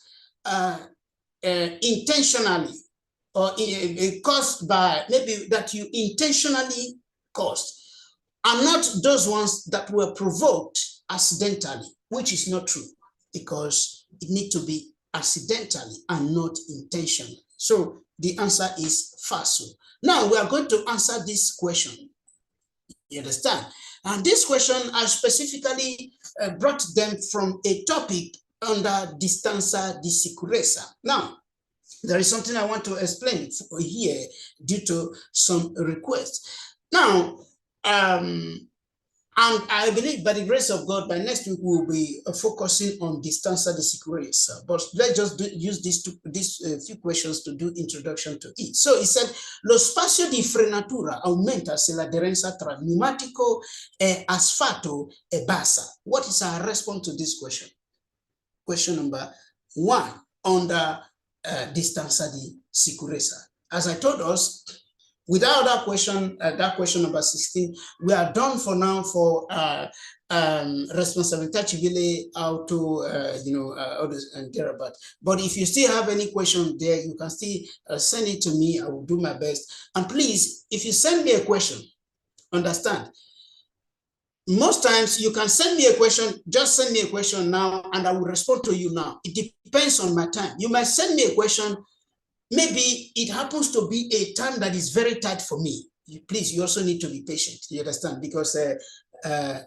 intentionally or caused by maybe that you intentionally caused, and not those ones that were provoked accidentally, which is not true because it needs to be accidentally and not intentionally. So the answer is falso. Now we are going to answer this question. You understand? And this question, I specifically brought them from a topic under distanza di sicurezza. Now, there is something I want to explain here due to some requests. Now, and I believe by the grace of God, by next week, we'll be focusing on distanza di sicurezza. But let's just use these few questions to do introduction to it. So it said, lo spazio di frenatura aumenta se l'aderenza tra pneumatico e asfalto è bassa. What is our response to this question? Question number 1 under distanza di sicurezza. As I told us, without that question number 16, we are done for now for responsabilita civile, auto, others and thereabout. But if you still have any question there, you can still send it to me. I will do my best. And please, if you send me a question, understand, most times you can send me a question, just send me a question now, and I will respond to you now. It depends on my time. You might send me a question, maybe it happens to be a time that is very tight for me. Please, you also need to be patient, you understand? Because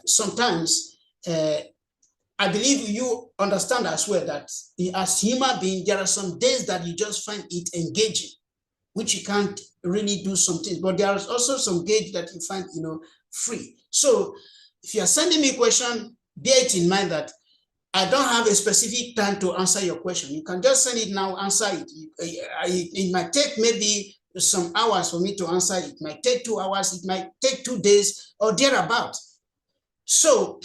sometimes, I believe you understand as well that as human being, there are some days that you just find it engaging, which you can't really do something. But there is also some days that you find, free. So if you are sending me a question, bear it in mind that I don't have a specific time to answer your question. You can just send it now, answer it. It might take maybe some hours for me to answer it. It might take 2 hours. It might take 2 days or thereabout. So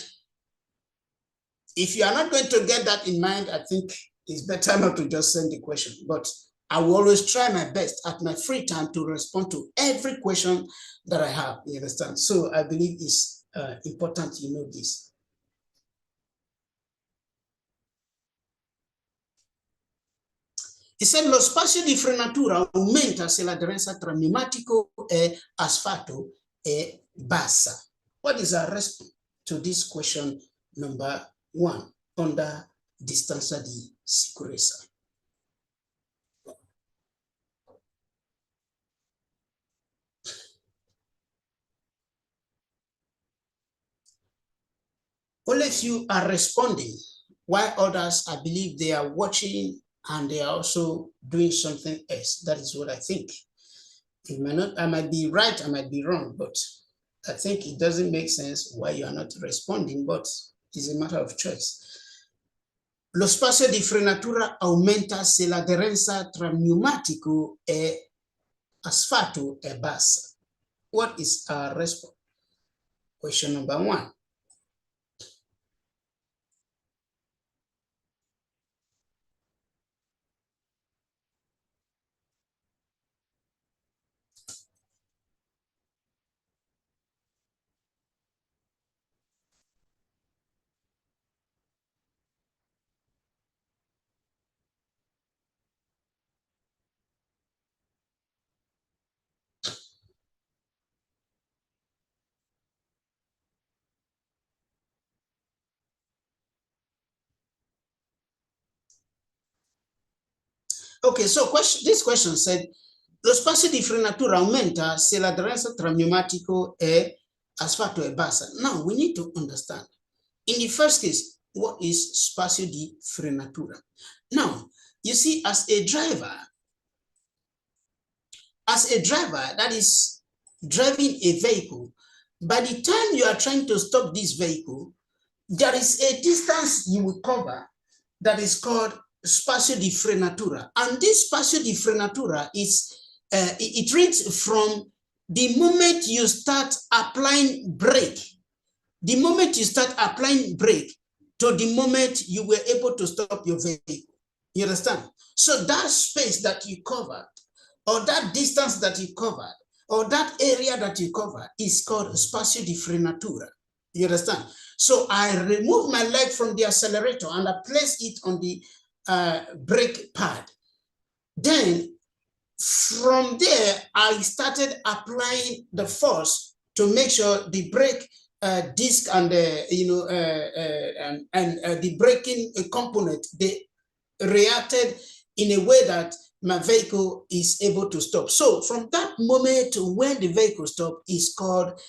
if you are not going to get that in mind, I think it's better not to just send the question. But I will always try my best at my free time to respond to every question that I have. You understand? So I believe it's important you know this. It said lo spazio di frenatura aumenta se l'aderenza tra pneumatico e asfalto è bassa. What is our response to this question number 1 under distanza di sicurezza? Only if you are responding, while others, I believe they are watching and they are also doing something else. That is what I think. It may not, I might be right, I might be wrong, but I think it doesn't make sense why you are not responding, but it's a matter of choice. Lo spazio di frenatura aumenta se l'aderenza tra pneumatico e asfalto è bassa. What is our response? Question number 1. Okay, so this question said, lo spazio di frenatura aumenta se l'aderenza tra pneumatico e asfalto è bassa. Now, we need to understand. In the first case, what is spazio di frenatura? Now, you see, as a driver that is driving a vehicle, by the time you are trying to stop this vehicle, there is a distance you will cover that is called spazio di frenatura. And this spazio di frenatura is, it reads from the moment you start applying brake, the moment you start applying brake to the moment you were able to stop your vehicle. You understand? So that space that you covered, or that distance that you covered, or that area that you covered is called spazio di frenatura. You understand? So I remove my leg from the accelerator and I place it on the brake pad. Then from there, I started applying the force to make sure the brake disc and the the braking component, they reacted in a way that my vehicle is able to stop. So from that moment to when the vehicle stopped is called,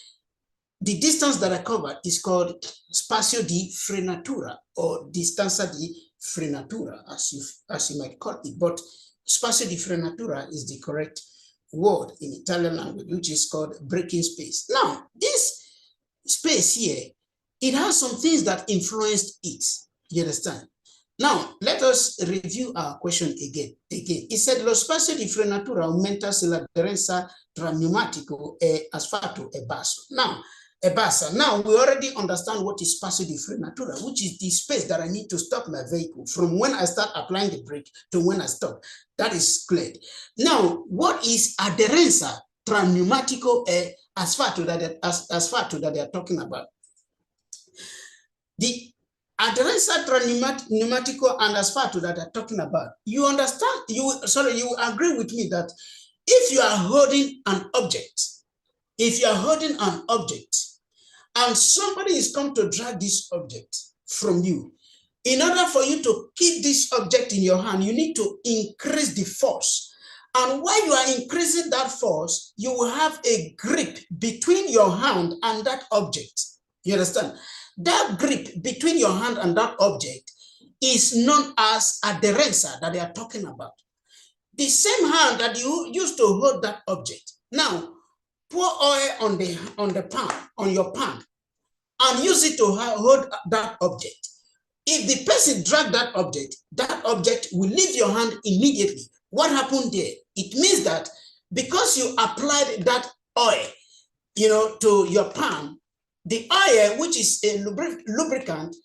the distance that I covered is called spazio di frenatura or distanza di frenatura, as you might call it. But spazio di frenatura is the correct word in Italian language, which is called braking space. Now, this space here, it has some things that influenced it. You understand? Now, let us review our question again. It said, lo spazio di frenatura aumenta se l'aderenza tra pneumatico e asfalto è basso. Now, Now, we already understand what is spazio di frenatura, which is the space that I need to stop my vehicle from when I start applying the brake to when I stop. That is clear. Now, what is aderenza tra pneumatico e asfalto that they are talking about? The aderenza tra pneumatico and asfalto that they're talking about, you understand, you agree with me that if you are holding an object, and somebody is come to drag this object from you, in order for you to keep this object in your hand, you need to increase the force. And while you are increasing that force, you will have a grip between your hand and that object. You understand? That grip between your hand and that object is known as aderenza that they are talking about. The same hand that you used to hold that object. Now, pour oil on your palm, and use it to hold that object. If the person dragged that object will leave your hand immediately. What happened there? It means that because you applied that oil, to your palm, the oil, which is a lubricant,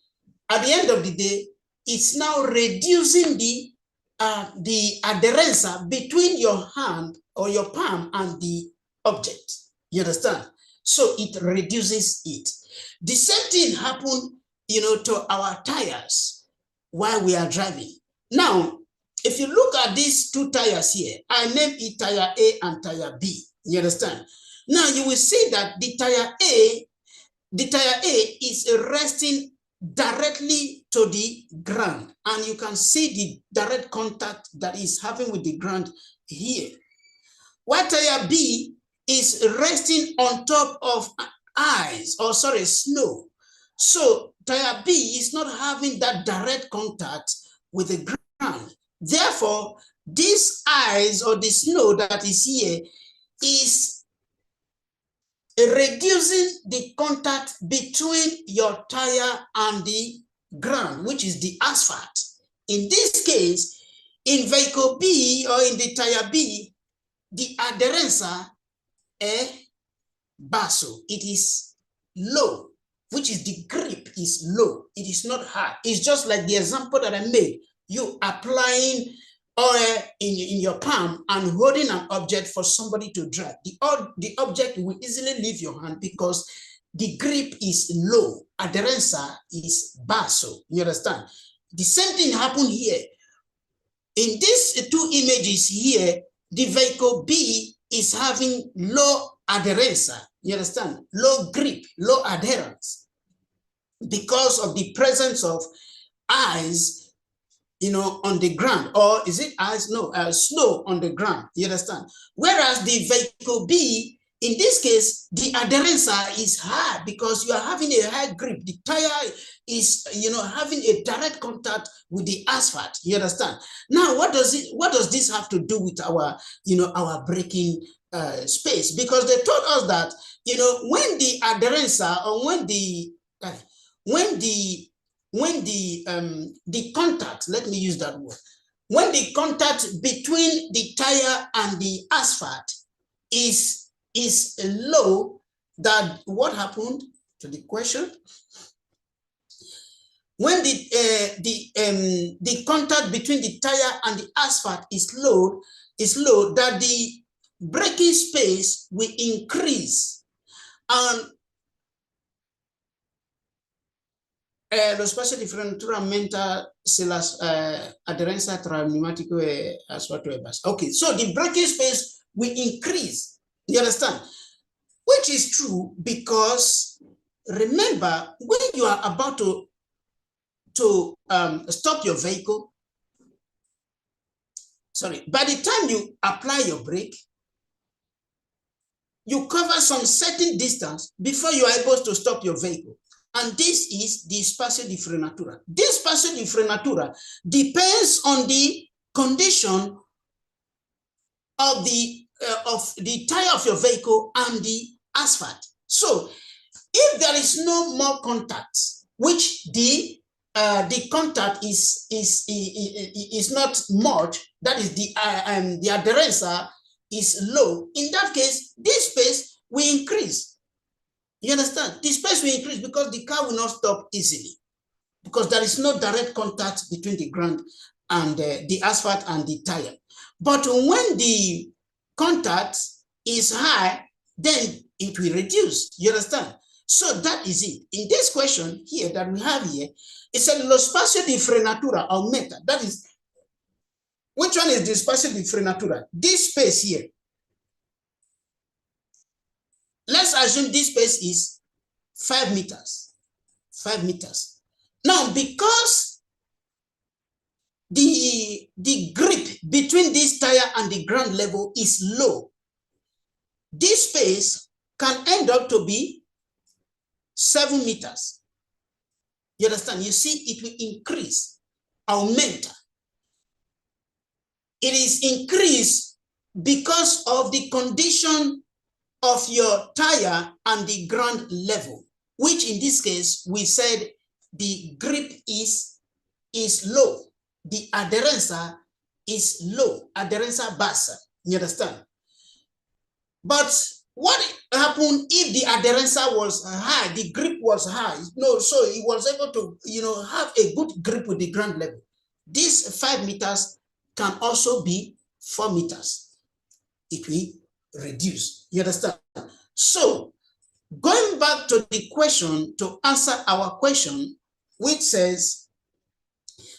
at the end of the day, it's now reducing the aderenza between your hand or your palm and the object. You understand? So it reduces it. The same thing happened, to our tires while we are driving. Now, if you look at these two tires here, I name it tire A and tire B. You understand? Now you will see that the tire A is resting directly to the ground, and you can see the direct contact that is having with the ground here. While tire B is resting on top of ice, or sorry, snow. So tire B is not having that direct contact with the ground. Therefore, this ice or the snow that is here is reducing the contact between your tire and the ground, which is the asphalt. In this case, in vehicle B or in the tire B, the adherence basso, it is low, which is the grip is low. It is not hard. It's just like the example that I made. You applying oil in your palm and holding an object for somebody to drag. The object will easily leave your hand because the grip is low. Adherence is basso. You understand? The same thing happened here. In these two images here, the vehicle B is having low adherence. You understand? Low grip, low adherence because of the presence of ice, on the ground. Or is it ice? No, snow on the ground. You understand? Whereas the vehicle B, in this case, the adherence is high because you are having a high grip. The tire is, having a direct contact with the asphalt. You understand? Now, what does this have to do with our, our braking space? Because they told us that, when the adherence or when the contact, let me use that word, when the contact between the tire and the asphalt is low, that what happened to the question? When the contact between the tire and the asphalt is low, that the braking space will increase, and lo spazio di frenatura aumenta se l'aderenza tra il pneumatico e asfalto è bassa. Okay, so the braking space will increase. You understand? Which is true because remember, when you are about to stop your vehicle, by the time you apply your brake, you cover some certain distance before you are able to stop your vehicle. And this is the spazio di frenatura. This spazio di frenatura depends on the condition of the tire of your vehicle and the asphalt. So if there is no more contact, which the contact is not much, that is the adherence is low, in that case, this space will increase. You understand? The space will increase because the car will not stop easily because there is no direct contact between the ground and the asphalt and the tire. But when the contact is high, then it will reduce. You understand? So that is it. In this question here that we have here, it said lo spazio di frenatura aumenta. That is, which one is the spazio di frenatura? This space here. Let's assume this space is 5 meters. 5 meters. Now, because the grip between this tire and the ground level is low, this space can end up to be 7 meters. You understand? You see, it will increase, aumenta. It is increased because of the condition of your tire and the ground level, which in this case, we said the grip is low. The adherence is low, adherence bassa. You understand? But what happened if the adherence was high, the grip was high? No, so it was able to, have a good grip with the ground level. This 5 meters can also be 4 meters. It will reduce. You understand? So going back to the question to answer our question, which says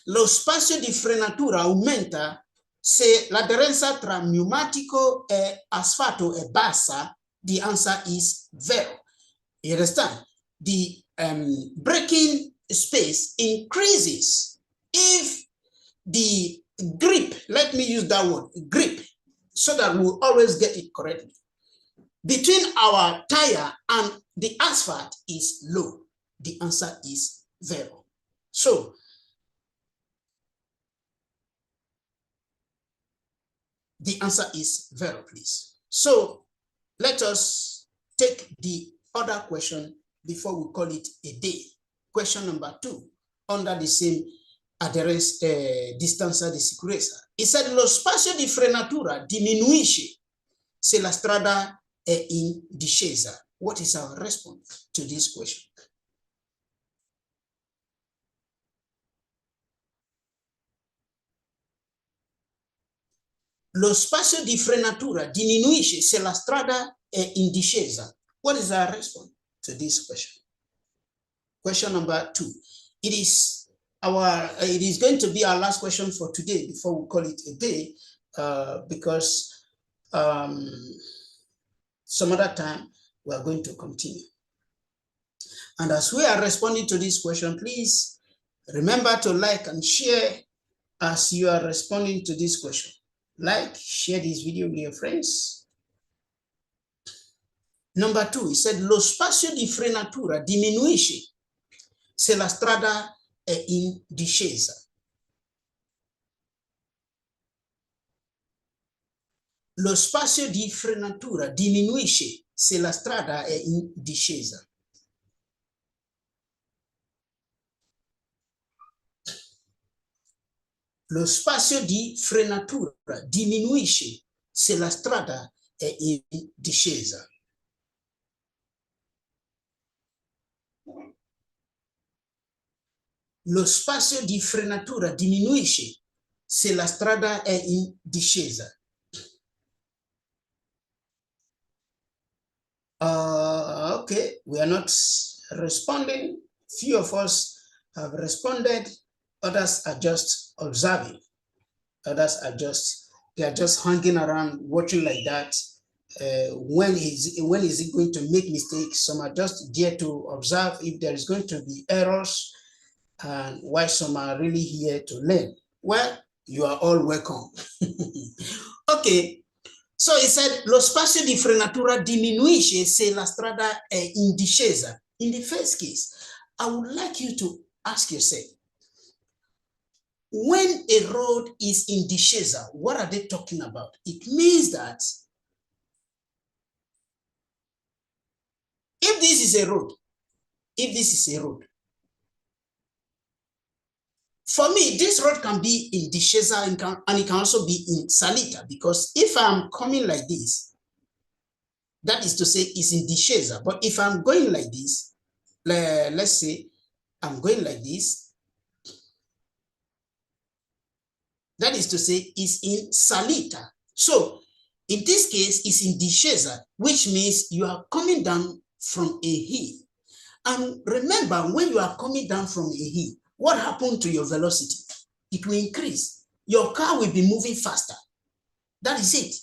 lo spazio di frenatura aumenta se l'aderenza tra pneumatico e asfalto è bassa. The answer is vero. You understand? The braking space increases if the grip, let me use that word, grip, so that we'll always get it correctly, between our tire and the asphalt is low. The answer is vero. So, the answer is vero, please. So, let us take the other question before we call it a day. Question number 2, under the same adherence distanza di sicurezza. It said, lo spazio di frenatura diminuisce se la strada è in discesa. What is our response to this question? Lo spazio di frenatura diminuisce se la strada è in discesa. What is our response to this question? Question number 2. It is going to be our last question for today before we call it a day, because some other time we are going to continue. And as we are responding to this question, please remember to like and share as you are responding to this question. Like, share this video with your friends. Number 2, it said, lo spazio di frenatura diminuisce se la strada è in discesa. Lo spazio di frenatura diminuisce se la strada è in discesa. Lo spazio di frenatura diminuisce se la strada è in discesa. Lo spazio di frenatura diminuisce se la strada è in discesa. Okay, we are not responding. Few of us have responded. Others are just observing. Others are just hanging around, watching like that. When is it going to make mistakes? Some are just there to observe if there is going to be errors, and why some are really here to learn. Well, you are all welcome. Okay, so it said, lo spazio di frenatura diminuisce se la strada è in discesa. In the first case, I would like you to ask yourself, when a road is in discesa, what are they talking about? It means that if this is a road, for me, this road can be in discesa and it can also be in salita, because if I'm coming like this, that is to say it's in discesa. But if I'm going like this, let's say I'm going like this, that is to say it's in salita. So in this case, it's in discesa, which means you are coming down from a hill. And remember, when you are coming down from a hill, what happened to your velocity? It will increase. Your car will be moving faster. That is it.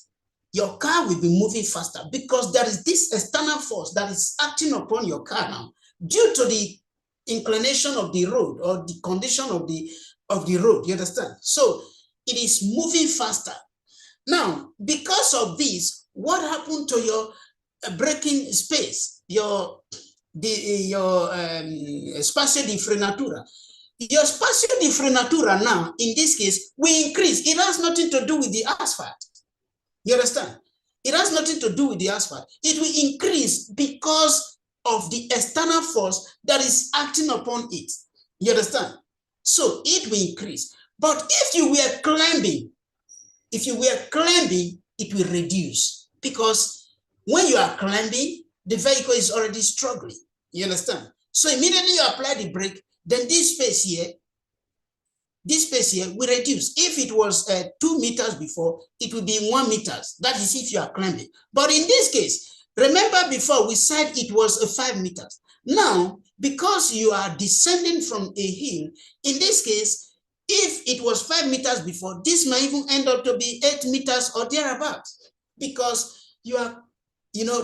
Your car will be moving faster because there is this external force that is acting upon your car now due to the inclination of the road or the condition of the road. You understand? So it is moving faster. Now, because of this, what happened to your braking space, your spazio di frenatura? Your spazio di frenatura now, in this case, will increase. It has nothing to do with the asphalt. You understand? It has nothing to do with the asphalt. It will increase because of the external force that is acting upon it. You understand? So it will increase. But if you were climbing, it will reduce, because when you are climbing, the vehicle is already struggling. You understand? So immediately you apply the brake, then this space here will reduce. If it was 2 meters before, it will be 1 meter. That is if you are climbing. But in this case, remember before we said it was 5 meters. Now, because you are descending from a hill, in this case, If it was 5 meters before, this might even end up to be 8 meters or thereabout, because you are,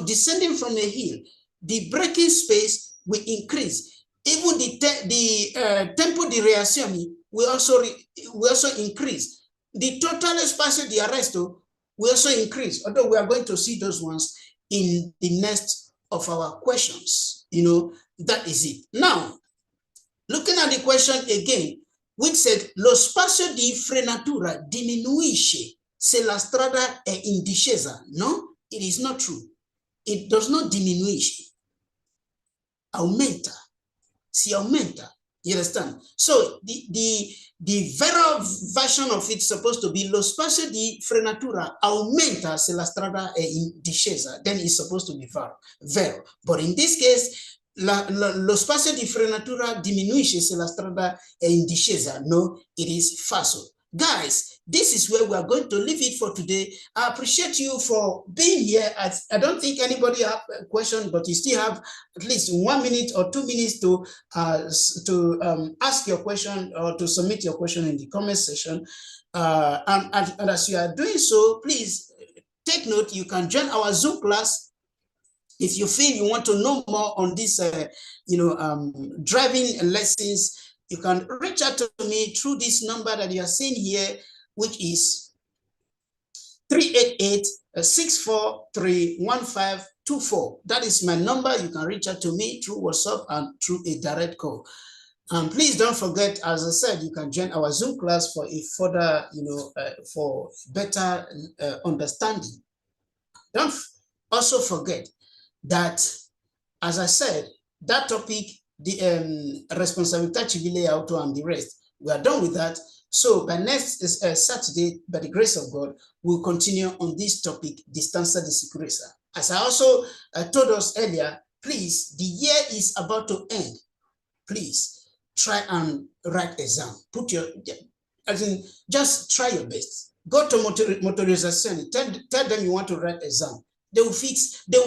descending from a hill. The braking space will increase. Even the tempo di reazione will also increase. The total espacio di arresto will also increase, although we are going to see those ones in the next of our questions. That is it. Now, looking at the question again, which said, lo spazio di frenatura diminuisce se la strada è in discesa. No, it is not true. It does not diminish. Aumenta. Si aumenta. You understand? So the verb version of it is supposed to be lo spazio di frenatura aumenta se la strada è in discesa. Then it's supposed to be verb. But in this case, lo spazio di frenatura diminuisce se la strada è in discesa. No, it is falso. Guys, this is where we are going to leave it for today. I appreciate you for being here. I don't think anybody have a question, but you still have at least 1 minute or 2 minutes to ask your question or to submit your question in the comment section. And as you are doing so, please take note. You can join our Zoom class. If you feel you want to know more on this, driving lessons, you can reach out to me through this number that you are seeing here, which is 388-643-1524. That is my number. You can reach out to me through WhatsApp and through a direct call. And please don't forget, as I said, you can join our Zoom class for a further, for better understanding. Don't also forget that, as I said, that topic, the responsabilita civile auto and the rest, we are done with that. So by next Saturday, by the grace of God, we'll continue on this topic, distanza di sicurezza. As I also told us earlier, please, the year is about to end. Please try and write exam. Just try your best. Go to motorization. Tell them you want to write exam. They will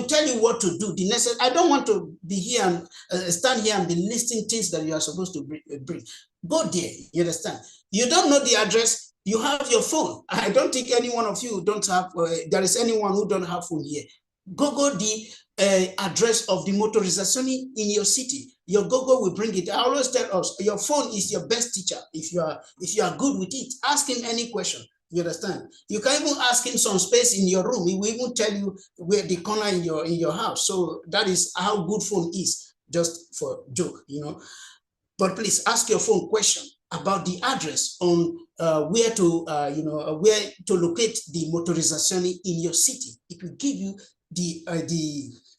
tell you what to do. I don't want to be here and stand here and be listing things that you are supposed to bring. Go there, you understand? You don't know the address, you have your phone. I don't think any one of you don't have, there is anyone who don't have phone here. Google the address of the motorization in your city. Your Google will bring it. I always tell us, your phone is your best teacher. If you are good with it, ask him any question. You understand? You can even ask him some space in your room. He will even tell you where the corner in your house. So that is how good phone is, just for joke, But please ask your phone question about the address on where to locate the motorization in your city. It will give you the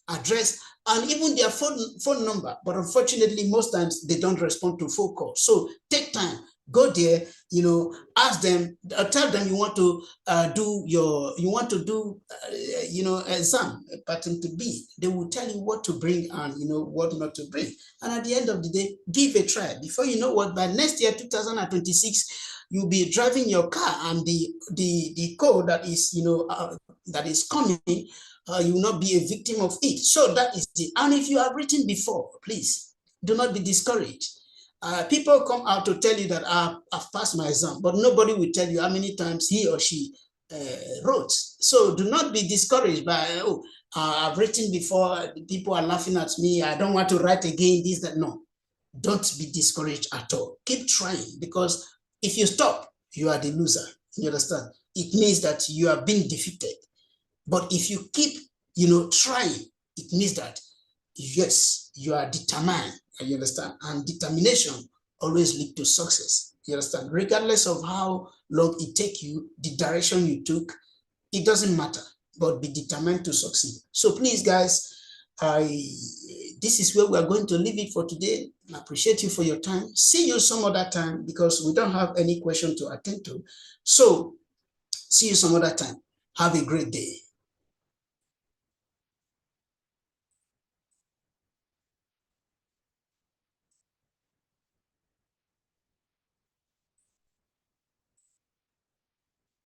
address and even their phone number. But unfortunately, most times they don't respond to phone calls. So take time. Go there, ask them, tell them you want to do exam, pattern to B. They will tell you what to bring and what not to bring. And at the end of the day, give a try. Before you know what, by next year, 2026, you'll be driving your car and the code that is coming, you will not be a victim of it. So that is it. And if you have written before, please do not be discouraged. People come out to tell you that I've passed my exam, but nobody will tell you how many times he or she wrote. So do not be discouraged by, I've written before, people are laughing at me, I don't want to write again, this, that. No, don't be discouraged at all. Keep trying, because if you stop, you are the loser. You understand? It means that you are being defeated. But if you keep, trying, it means that, yes, you are determined. You understand? And determination always leads to success. You understand? Regardless of how long it takes you, the direction you took, it doesn't matter, but be determined to succeed. So please, guys, this is where we are going to leave it for today. I appreciate you for your time. See you some other time, because we don't have any question to attend to. So see you some other time. Have a great day.